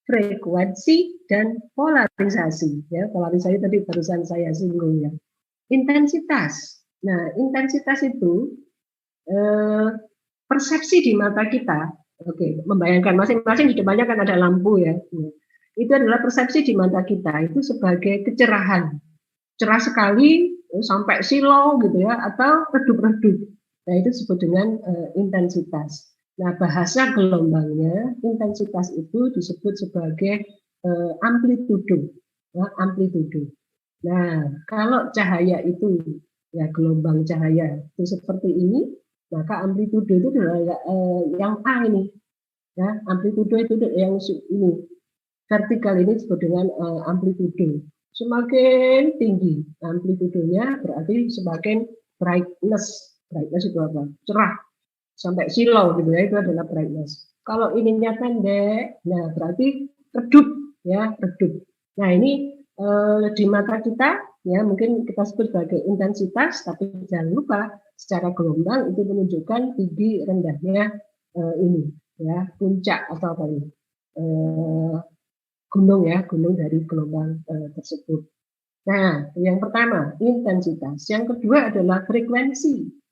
frekuensi, dan polarisasi. Ya, polarisasi tadi barusan saya singgung, ya. Intensitas. Nah, intensitas itu persepsi di mata kita. Oke, membayangkan masing-masing di depannya kan ada lampu, ya. Itu adalah persepsi di mata kita itu sebagai kecerahan, cerah sekali sampai silau gitu ya, atau redup-redup. Nah, itu disebut dengan intensitas. Nah, bahasa gelombangnya intensitas itu disebut sebagai amplitudo, ya, amplitudo. Nah, kalau cahaya itu, ya, gelombang cahaya itu seperti ini, maka amplitudo itu adalah yang A ini, ya, amplitudo itu yang ini. Vertikal ini disebut dengan amplitudo. Semakin tinggi amplitudonya berarti semakin brightness. Brightness itu apa? Cerah. Sampai silau gitu ya, itu adalah brightness. Kalau ininya pendek, nah berarti redup, ya, redup. Nah, ini di mata kita, ya, mungkin kita sebut sebagai intensitas, tapi jangan lupa secara gelombang itu menunjukkan tinggi rendahnya ini, ya, puncak atau apa ini? Gunung, ya, gunung dari gelombang tersebut. Nah, yang pertama intensitas, yang kedua adalah frekuensi.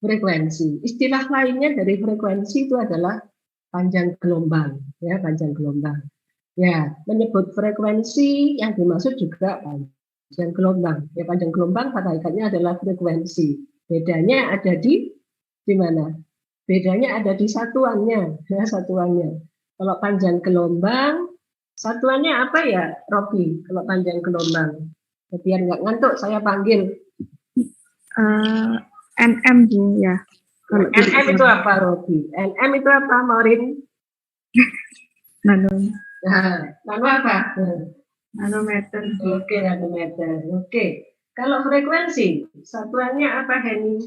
Frekuensi, istilah lainnya dari frekuensi itu adalah panjang gelombang, ya, panjang gelombang. Ya, menyebut frekuensi yang dimaksud juga panjang gelombang. Ya, panjang gelombang pada hakikatnya adalah frekuensi. Bedanya ada di mana? Bedanya ada di satuannya, ya, satuannya. Kalau panjang gelombang, satuannya apa ya, Robi? Kalau panjang gelombang, biar nggak ngantuk, saya panggil. NM, Bu, ya. Kalau NM itu apa, Robi? NM itu apa, Maureen? Nano. Nah, nano apa? Nanometer. Oke, nanometer. Oke. Kalau frekuensi, satuannya apa, Heni?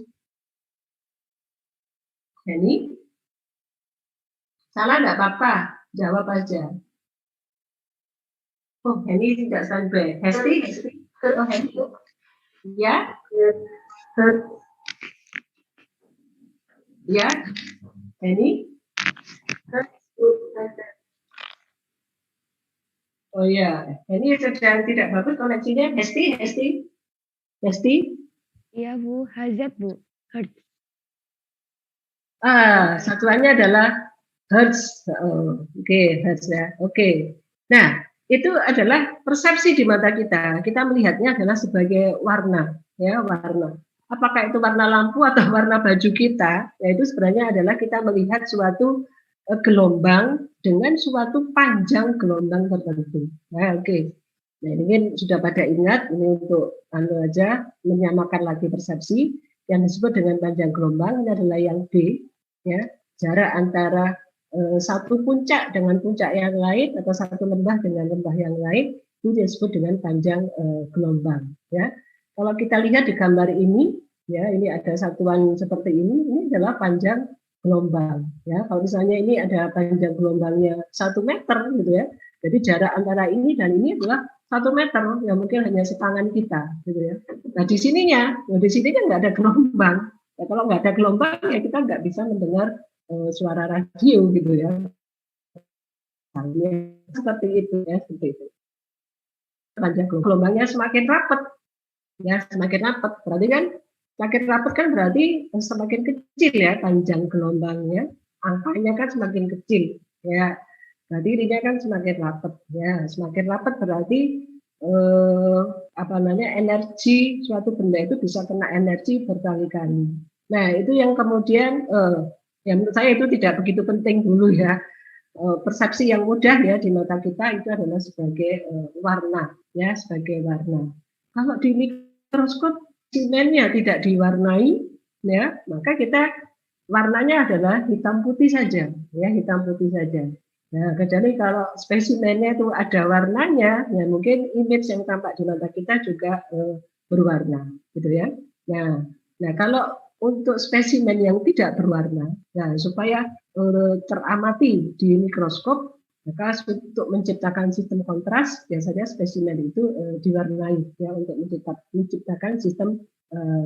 Heni? Salah nggak apa-apa, jawab aja. Oh, Heni tidak standby. Hesti? Oh, Hesti. Ya? Ya? Heni? Oh ya, Heni sedang tidak bagus koneksinya. Hesti? Iya, Bu. Hertz, Bu. Hertz. Satuannya adalah hertz. Oke, hertz ya. Oke. Nah, itu adalah persepsi di mata kita. Kita melihatnya adalah sebagai warna, ya, warna. Apakah itu warna lampu atau warna baju kita? Ya, itu sebenarnya adalah kita melihat suatu gelombang dengan suatu panjang gelombang tertentu. Nah, oke. Nah, ini sudah pada ingat, ini untuk aja menyamakan lagi persepsi. yang disebut dengan panjang gelombang ini adalah yang D, ya, jarak antara satu puncak dengan puncak yang lain atau satu lembah dengan lembah yang lain itu disebut dengan panjang gelombang, ya. Kalau kita lihat di gambar ini, ya, ini ada satuan seperti ini adalah panjang gelombang, ya. Kalau misalnya ini ada panjang gelombangnya 1 meter gitu ya, jadi jarak antara ini dan ini adalah 1 meter, yang mungkin hanya setangan kita, gitu ya. Nah di sininya, di sini kan nggak ada gelombang. Ya, kalau nggak ada gelombang ya kita nggak bisa mendengar suara radio gitu ya. Seperti itu ya, seperti itu. Panjang gelombangnya semakin rapat, ya semakin rapat. Berarti kan semakin rapat kan berarti semakin kecil ya panjang gelombangnya, angkanya kan semakin kecil, ya. Berarti ininya kan semakin rapat, ya semakin rapat berarti energi suatu benda itu bisa kena energi berkali-kali. Nah itu yang kemudian ya menurut saya itu tidak begitu penting dulu ya. Persepsi yang mudah ya di mata kita itu adalah sebagai warna, ya sebagai warna. Kalau di mikroskop spesimennya tidak diwarnai, ya maka kita warnanya adalah hitam putih saja, ya hitam putih saja. Nah, kecuali kalau spesimennya itu ada warnanya, ya mungkin image yang tampak di mata kita juga berwarna, gitu ya. Nah kalau untuk spesimen yang tidak berwarna, nah supaya teramati di mikroskop, maka untuk menciptakan sistem kontras biasanya spesimen itu diwarnai, ya untuk menciptakan sistem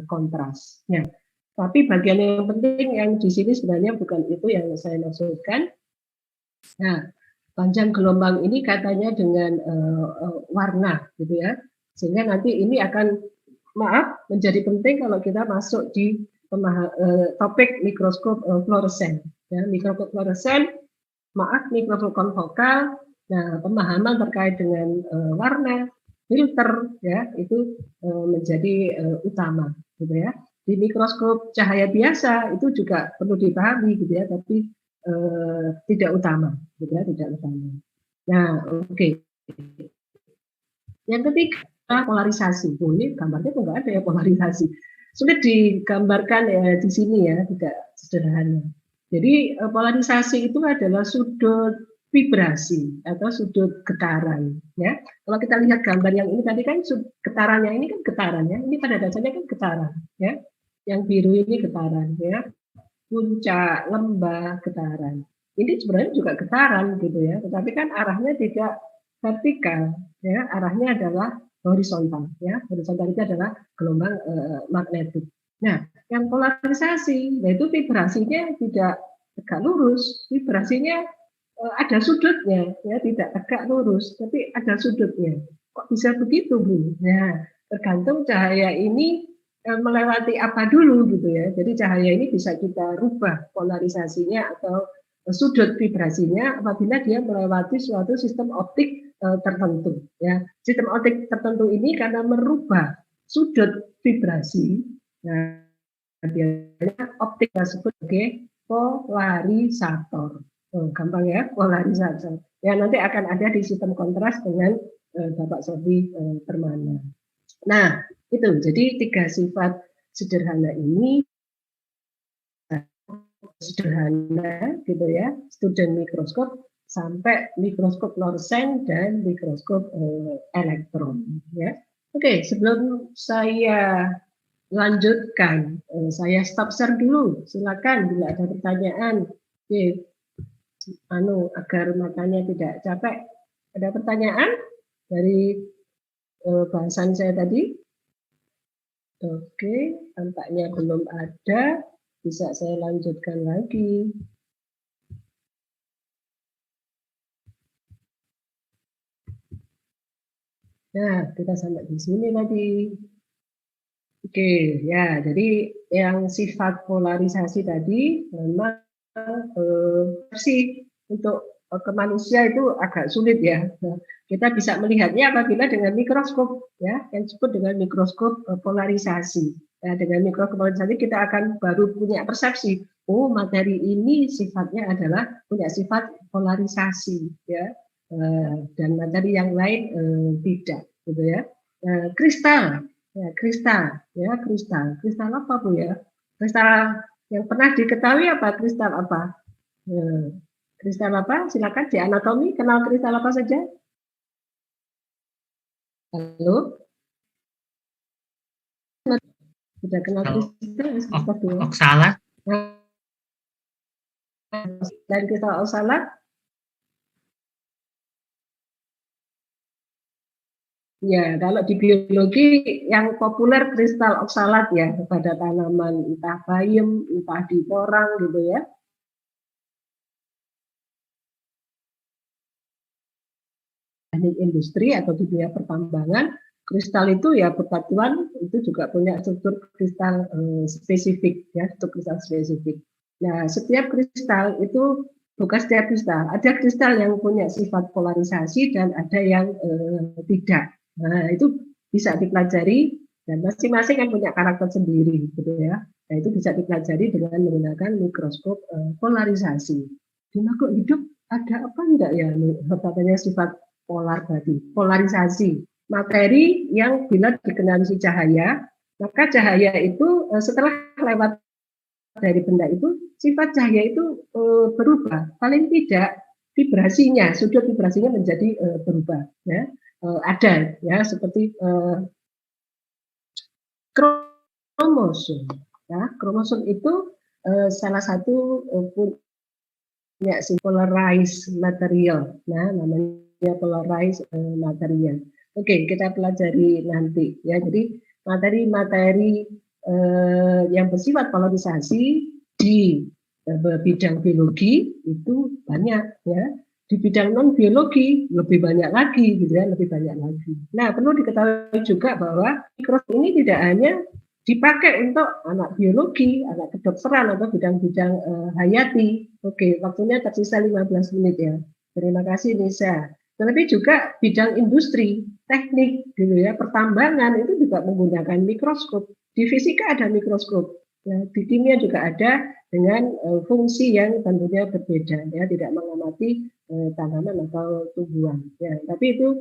kontras. Ya. Tapi bagian yang penting yang di sini sebenarnya bukan itu yang saya maksudkan. Nah, panjang gelombang ini katanya dengan warna, gitu ya, sehingga nanti ini akan menjadi penting kalau kita masuk di topik mikroskop fluoresen, ya, mikroskop fluoresen, mikroskop konfokal. Nah, pemahaman terkait dengan warna, filter, ya itu menjadi utama, gitu ya. Di mikroskop cahaya biasa itu juga perlu dipahami, gitu ya, tapi tidak utama, gitu ya, tidak utama. Nah, oke. Yang ketiga, polarisasi. Ini gambarnya tuh nggak ada ya polarisasi. Sulit digambarkan ya di sini ya, tidak sederhana. Jadi polarisasi itu adalah sudut vibrasi atau sudut getaran. Ya, kalau kita lihat gambar yang ini tadi kan getarannya ini kan getarannya, ini pada dasarnya kan getaran. Ya, yang biru ini getaran. Ya. Puncak, lembah, getaran. Ini sebenarnya juga getaran gitu ya, tetapi kan arahnya tidak vertikal, ya, arahnya adalah horizontal, ya. Horizontal itu adalah gelombang magnetik. Nah, yang polarisasi, yaitu vibrasinya tidak tegak lurus, vibrasinya ada sudutnya, ya, tidak tegak lurus, tapi ada sudutnya. Kok bisa begitu, Bu? Nah, tergantung cahaya ini melewati apa dulu gitu ya. Jadi cahaya ini bisa kita rubah polarisasinya atau sudut vibrasinya apabila dia melewati suatu sistem optik tertentu ya. Sistem optik tertentu ini karena merubah sudut vibrasi, nah biasanya optik disebut sebagai polarisator. Gampang ya, polarisator. Ya nanti akan ada di sistem kontras dengan Bapak Sofi Permana. Nah, itu jadi 3 sifat sederhana ini sederhana gitu ya, student mikroskop sampai mikroskop fluoresen dan mikroskop elektron ya. Oke, sebelum saya lanjutkan, saya stop share dulu. Silakan bila ada pertanyaan. Oke, agar matanya tidak capek. Ada pertanyaan dari bahasan saya tadi? Oke, tampaknya belum ada. Bisa saya lanjutkan lagi. Nah, kita sampai di sini tadi. Oke, ya, jadi yang sifat polarisasi tadi memang versi untuk ke manusia itu agak sulit ya. Nah, kita bisa melihatnya apabila dengan mikroskop ya, yang disebut dengan mikroskop polarisasi. Ya, dengan mikroskop polarisasi kita akan baru punya persepsi. Oh, materi ini sifatnya adalah punya sifat polarisasi ya. Dan materi yang lain tidak gitu ya. Kristal Ya, kristal, ya kristal. Kristal apa Bu ya? Kristal yang pernah diketahui apa? Kristal apa? Kristal apa? Silakan di anatomi kenal kristal apa saja? Halo? Sudah kenal kristal? Oksalat. Dan kristal oksalat? Ya, kalau di biologi yang populer kristal oksalat ya pada tanaman entah bayam, entah di porang gitu ya. Teknik industri atau di dunia pertambangan, kristal itu ya bebatuan itu juga punya struktur kristal spesifik ya, struktur kristal spesifik. Nah, setiap kristal itu bukan setiap kristal, ada kristal yang punya sifat polarisasi dan ada yang tidak. Nah, itu bisa dipelajari dan masing-masing kan punya karakter sendiri gitu ya. Nah, itu bisa dipelajari dengan menggunakan mikroskop polarisasi. Di makhluk hidup ada apa enggak ya katanya sifat polar tadi, polarisasi. Materi yang bila dikenali cahaya, maka cahaya itu setelah lewat dari benda itu, sifat cahaya itu berubah. Paling tidak vibrasinya, sudut vibrasinya menjadi berubah. Ya. Ada ya seperti kromosom. Ya, kromosom itu salah satu punya polarized material. Nah, namanya polarized material. Oke, kita pelajari nanti ya. Jadi materi-materi yang bersifat polarisasi di bidang biologi itu banyak ya. Di bidang non biologi lebih banyak lagi gitu ya, lebih banyak lagi. Nah, perlu diketahui juga bahwa mikroskop ini tidak hanya dipakai untuk anak biologi, anak kedokteran atau bidang-bidang hayati. Oke, waktunya tersisa 15 menit ya. Terima kasih Nisa. Tetapi juga bidang industri, teknik gitu ya, pertambangan itu juga menggunakan mikroskop. Di fisika ada mikroskop. Ya, di kimia juga ada dengan fungsi yang tentunya berbeda ya, tidak mengamati tanaman atau tumbuhan. Ya, tapi itu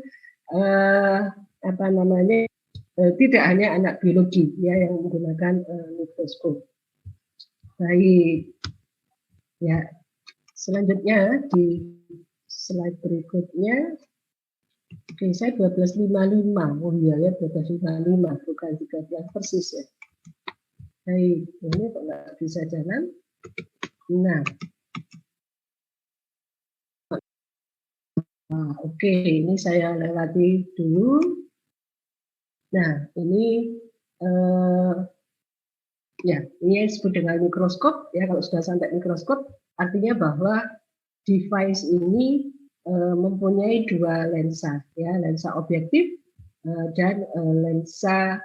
apa namanya tidak hanya anak biologi ya yang menggunakan mikroskop. Baik, ya selanjutnya di slide berikutnya. Oke, saya 12.55. Oh iya ya 12.55 bukan 13 persis ya. Baik, ini kok nggak bisa jalan. Nah, oke, ini saya lewati dulu. Nah, ini ya, ini disebut dengan mikroskop. Ya, kalau sudah sampai mikroskop, artinya bahwa device ini mempunyai dua lensa, ya, lensa objektif dan lensa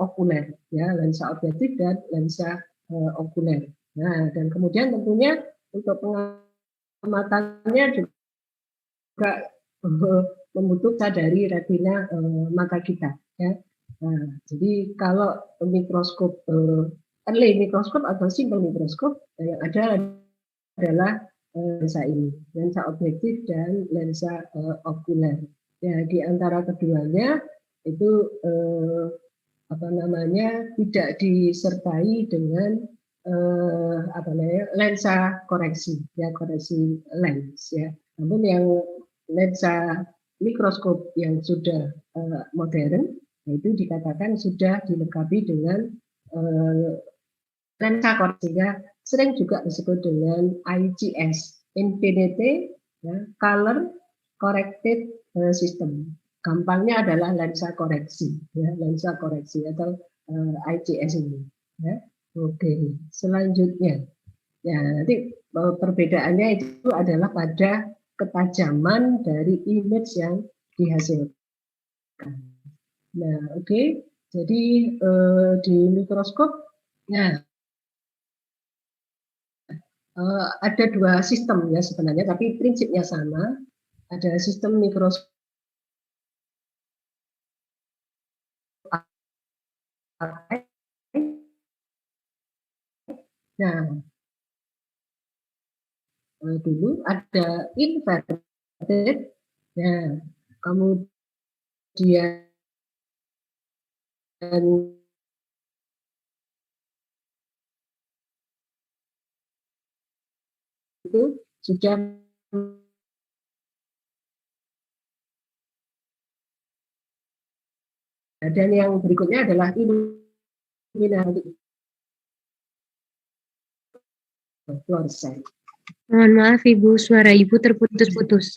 okuler, ya, lensa objektif dan lensa okuler. Nah, dan kemudian tentunya untuk pengamatannya juga membutuhkan dari retina mata kita, ya. Nah, jadi kalau mikroskop early mikroskop atau simple mikroskop yang ada adalah lensa ini, lensa objektif dan lensa okuler. Ya, di antara keduanya itu apa namanya tidak disertai dengan apa namanya lensa koreksi, ya koreksi lens ya. Namun yang lensa mikroskop yang sudah modern itu dikatakan sudah dilengkapi dengan lensa koreksi ya, sering juga disebut dengan ICS, Infinity ya, Color Corrected System. Gampangnya adalah lensa koreksi, ya, lensa koreksi atau ICS ini. Ya. Oke, selanjutnya, ya nanti perbedaannya itu adalah pada ketajaman dari image yang dihasilkan. Nah, oke, jadi di mikroskop, nah ada dua sistem ya sebenarnya, tapi prinsipnya sama. Ada sistem mikroskop nah dulu ada inverted, nah kemudian itu sudah dan yang berikutnya adalah Illuminati fluorescent. Mohon maaf Ibu, suara Ibu terputus-putus.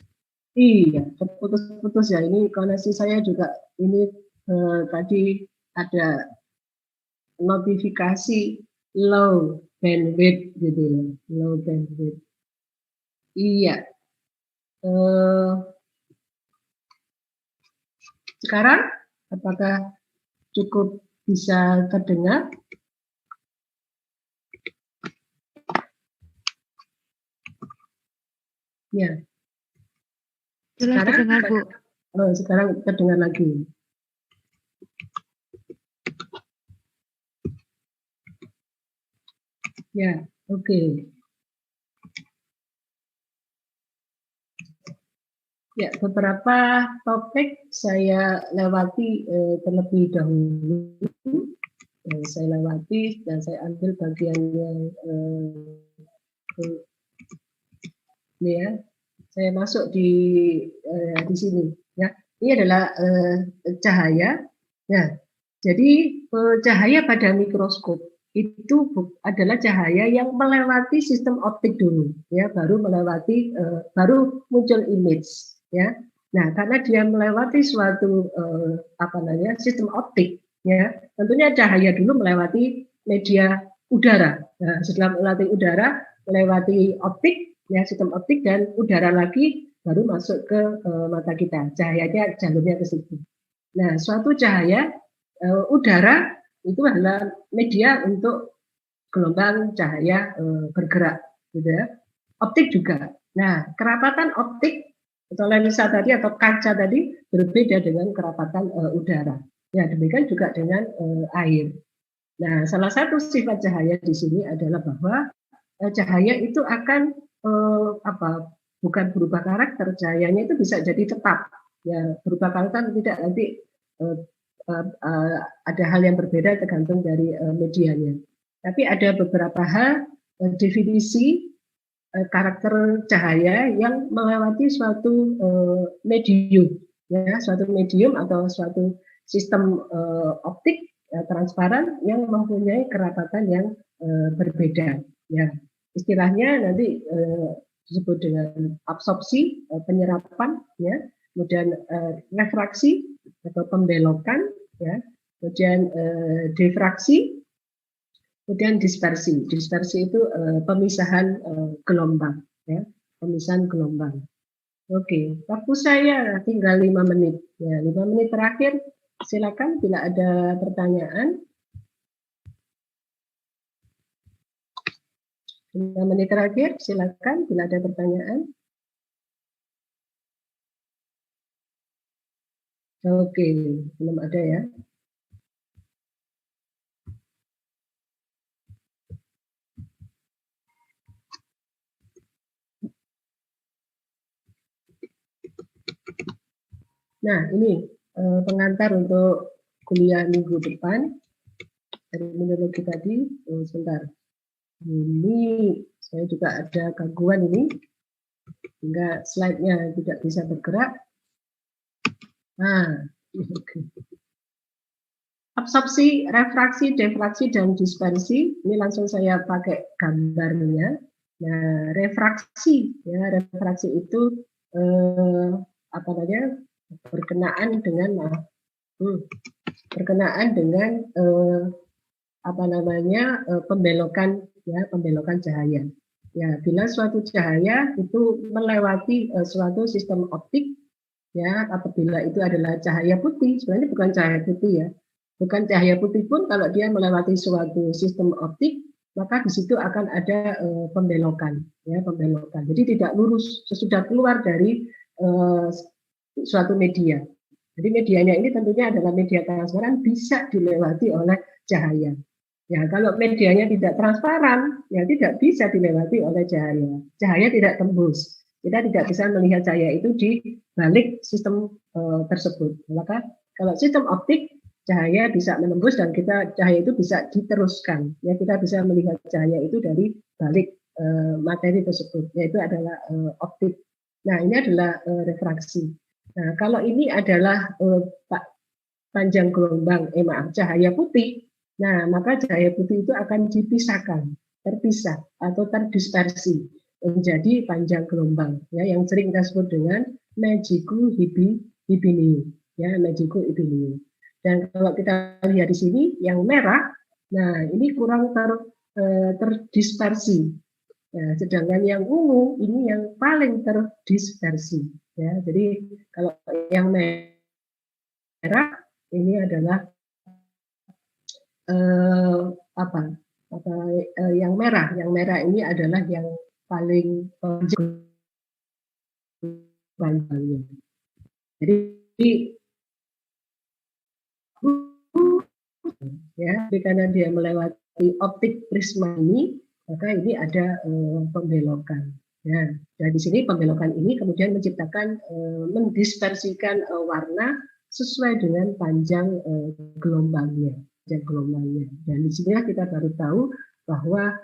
Iya, terputus-putus ya. Ini koneksi saya juga ini tadi ada notifikasi low bandwidth gitu ya, low bandwidth. Iya. Sekarang apakah cukup bisa terdengar? Ya. Jelas terdengar, Bu. Sekarang terdengar lagi. Ya, oke. Ya, beberapa topik saya lewati terlebih dahulu. Saya lewati dan saya ambil bagian yang ini ya. Saya masuk di sini ya. Ini adalah cahaya. Nah, jadi cahaya pada mikroskop itu adalah cahaya yang melewati sistem optik dulu, ya, baru melewati baru muncul image, ya. Nah, karena dia melewati suatu sistem optik, ya, tentunya cahaya dulu melewati media udara. Nah, setelah melewati udara, melewati optik. Ya, sistem optik dan udara lagi baru masuk ke mata kita. Cahayanya jalurnya ke situ. Nah, suatu cahaya udara itu adalah media untuk gelombang cahaya bergerak, gitu ya. Optik juga. Nah, kerapatan optik atau lensa tadi atau kaca tadi berbeda dengan kerapatan udara. Ya, demikian juga dengan air. Nah, salah satu sifat cahaya di sini adalah bahwa cahaya itu akan bukan berubah karakter, cahayanya itu bisa jadi tetap, ya, berubah karakter tidak, nanti ada hal yang berbeda tergantung dari medianya. Tapi ada beberapa hal definisi karakter cahaya yang melewati suatu medium, ya, suatu medium atau suatu sistem optik transparan yang mempunyai kerapatan yang berbeda, ya. Istilahnya nanti disebut dengan absorpsi, penyerapan, ya, kemudian refraksi atau pembelokan, ya, kemudian difraksi, kemudian dispersi. Dispersi itu pemisahan gelombang, ya, pemisahan gelombang. Oke, waktu saya tinggal 5 menit, ya, 5 menit terakhir. Silakan bila ada pertanyaan. 5 menit terakhir, silakan bila ada pertanyaan. Oke, belum ada ya. Nah, ini pengantar untuk kuliah minggu depan. Terminologi tadi, sebentar. Ini saya juga ada gangguan ini, sehingga slide-nya tidak bisa bergerak. Nah, absorpsi, refraksi, difraksi, dan dispersi. Ini langsung saya pakai gambarnya. Nah, refraksi, ya, refraksi itu berkenaan dengan pembelokan, ya, pembelokan cahaya. Ya, bila suatu cahaya itu melewati suatu sistem optik, ya, apabila itu adalah cahaya putih, sebenarnya bukan cahaya putih, ya, bukan cahaya putih pun kalau dia melewati suatu sistem optik, maka di situ akan ada pembelokan, ya, pembelokan. Jadi tidak lurus sesudah keluar dari suatu media. Jadi medianya ini tentunya adalah media transparan, bisa dilewati oleh cahaya. Ya, kalau medianya tidak transparan, ya tidak bisa dilewati oleh cahaya. Cahaya tidak tembus. Kita tidak bisa melihat cahaya itu di balik sistem tersebut. Maka kalau sistem optik cahaya bisa menembus dan cahaya itu bisa diteruskan. Ya, kita bisa melihat cahaya itu dari balik materi tersebut, yaitu adalah optik. Nah, ini adalah refraksi. Nah, kalau ini adalah panjang gelombang, cahaya putih. Nah, maka cahaya putih itu akan dipisahkan, terpisah atau terdispersi menjadi panjang gelombang, ya, yang sering kita sebut dengan Mejiku Hibiniu, ya, Mejiku Hibiniu. Dan kalau kita lihat di sini yang merah, nah ini kurang terdispersi. Ya, sedangkan yang ungu ini yang paling terdispersi. Ya, jadi kalau yang merah ini adalah yang merah. Yang merah ini adalah yang paling panjang. Jadi ya, karena dia melewati optik prisma ini, maka ini ada pembelokan. Ya, dan di sini pembelokan ini kemudian menciptakan mendispersikan warna sesuai dengan panjang gelombangnya. Dan di sinilah kita baru tahu bahwa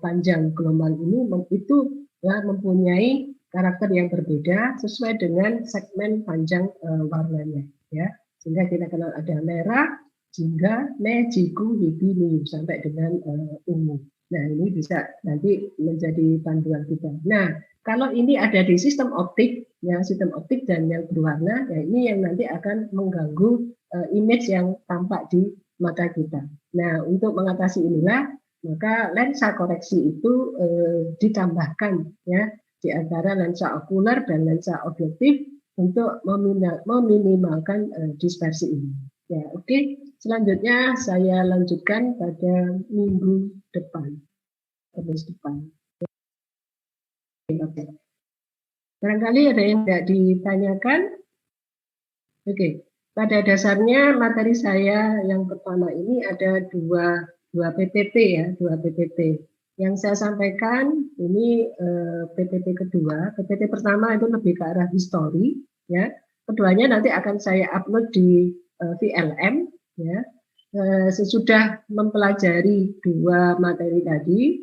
panjang gelombang ini itu ya, mempunyai karakter yang berbeda sesuai dengan segmen panjang warnanya. Ya, sehingga kita kenal ada merah, jingga, Mejiku Hibiniu sampai dengan ungu. Nah, ini bisa nanti menjadi panduan kita. Nah, kalau ini ada di sistem optik, ya, sistem optik dan yang berwarna, ya, ini yang nanti akan mengganggu image yang tampak di mata kita. Nah, untuk mengatasi inilah, maka lensa koreksi itu ditambahkan, ya, di antara lensa okuler dan lensa objektif untuk meminimalkan dispersi ini. Ya, oke. Selanjutnya saya lanjutkan pada minggu depan, Kamis depan. Oke. Barangkali ada yang tidak ditanyakan? Oke. Pada dasarnya materi saya yang pertama ini ada dua PPT, ya, dua PPT. Yang saya sampaikan ini PPT kedua. PPT pertama itu lebih ke arah histori, ya. Keduanya nanti akan saya upload di VLM. Ya, sesudah mempelajari dua materi tadi,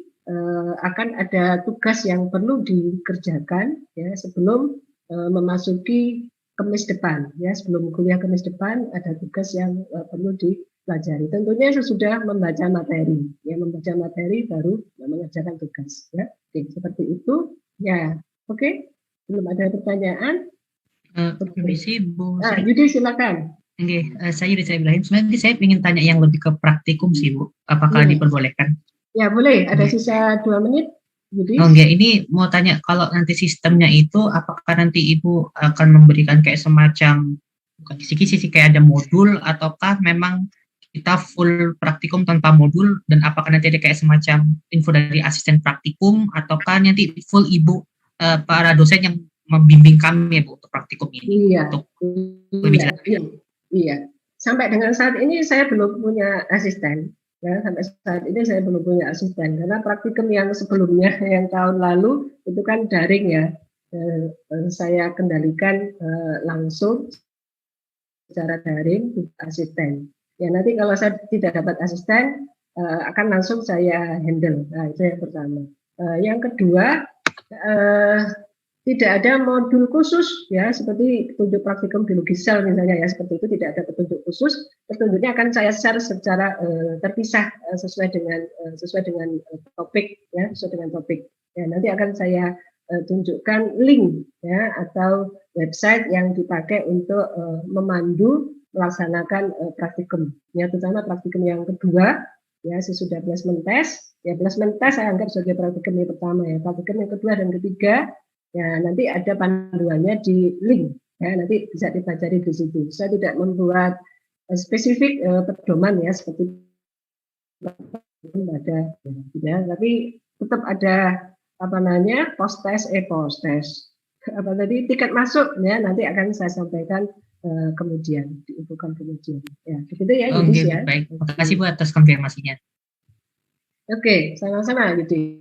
akan ada tugas yang perlu dikerjakan, ya, sebelum memasuki Kamis depan. Ya, sebelum kuliah Kamis depan ada tugas yang perlu dipelajari. Tentunya sesudah membaca materi, ya, membaca materi baru mengerjakan tugas. Ya, oke, seperti itu. Ya, oke. Belum ada pertanyaan? Permisi, Bu. Yudi, silakan. Oke, saya Rizal Ibrahim. Sebenarnya saya ingin tanya yang lebih ke praktikum sih, Bu. Apakah diperbolehkan? Ya, boleh. Ada sisa 2 menit. Jadi. Oh enggak, ini mau tanya kalau nanti sistemnya itu, apakah nanti Ibu akan memberikan kayak semacam, bukan kisi-kisi kayak ada modul, ataukah memang kita full praktikum tanpa modul, dan apakah nanti ada kayak semacam info dari asisten praktikum, ataukah nanti full Ibu, para dosen yang membimbing kami ya, Bu, untuk praktikum ini? Iya. Untuk lebih jelas. Iya, sampai dengan saat ini saya belum punya asisten. Ya, sampai saat ini saya belum punya asisten karena praktikum yang sebelumnya yang tahun lalu itu kan daring, ya. Saya kendalikan langsung secara daring asisten. Ya, nanti kalau saya tidak dapat asisten akan langsung saya handle. Nah, itu yang pertama. Yang kedua, tidak ada modul khusus, ya, seperti petunjuk praktikum biologi sel misalnya, ya, seperti itu tidak ada petunjuk khusus. Petunjuknya akan saya share secara terpisah sesuai dengan topik, ya, sesuai dengan topik. Ya, nanti akan saya tunjukkan link, ya, atau website yang dipakai untuk memandu melaksanakan praktikum. Ya, terutama praktikum yang kedua, ya, sesudah placement test. Ya, placement test saya anggap sebagai praktikum yang pertama, ya. Praktikum yang kedua dan ketiga, ya, nanti ada panduannya di link, ya, nanti bisa dipelajari di situ. Saya tidak membuat spesifik pedoman, ya, seperti ada, ya, tapi tetap ada post test, apa tadi, tiket masuk, ya, nanti akan saya sampaikan kemudian, diinfokan kemudian. Ya, begitu ya, Yudi, ya. Baik, terima kasih Bu atas konfirmasinya. Oke, sama-sama, Yudi.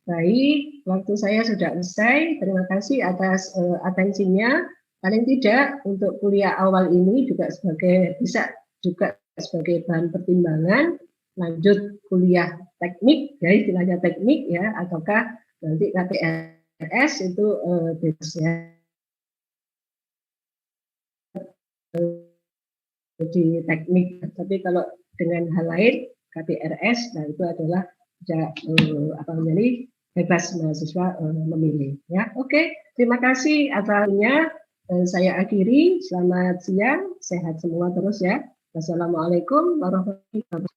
Baik, waktu saya sudah selesai. Terima kasih atas atensinya. paling tidak untuk kuliah awal ini juga bisa juga sebagai bahan pertimbangan lanjut kuliah teknik, ya istilahnya teknik ya, ataukah nanti KTRS itu bebas ya di teknik. Tapi kalau dengan hal lain KTRS, nah itu adalah bebas mahasiswa memilih. Ya, oke. Terima kasih atasnya. Saya akhiri. Selamat siang, sehat semua terus ya. Wassalamualaikum warahmatullahi wabarakatuh.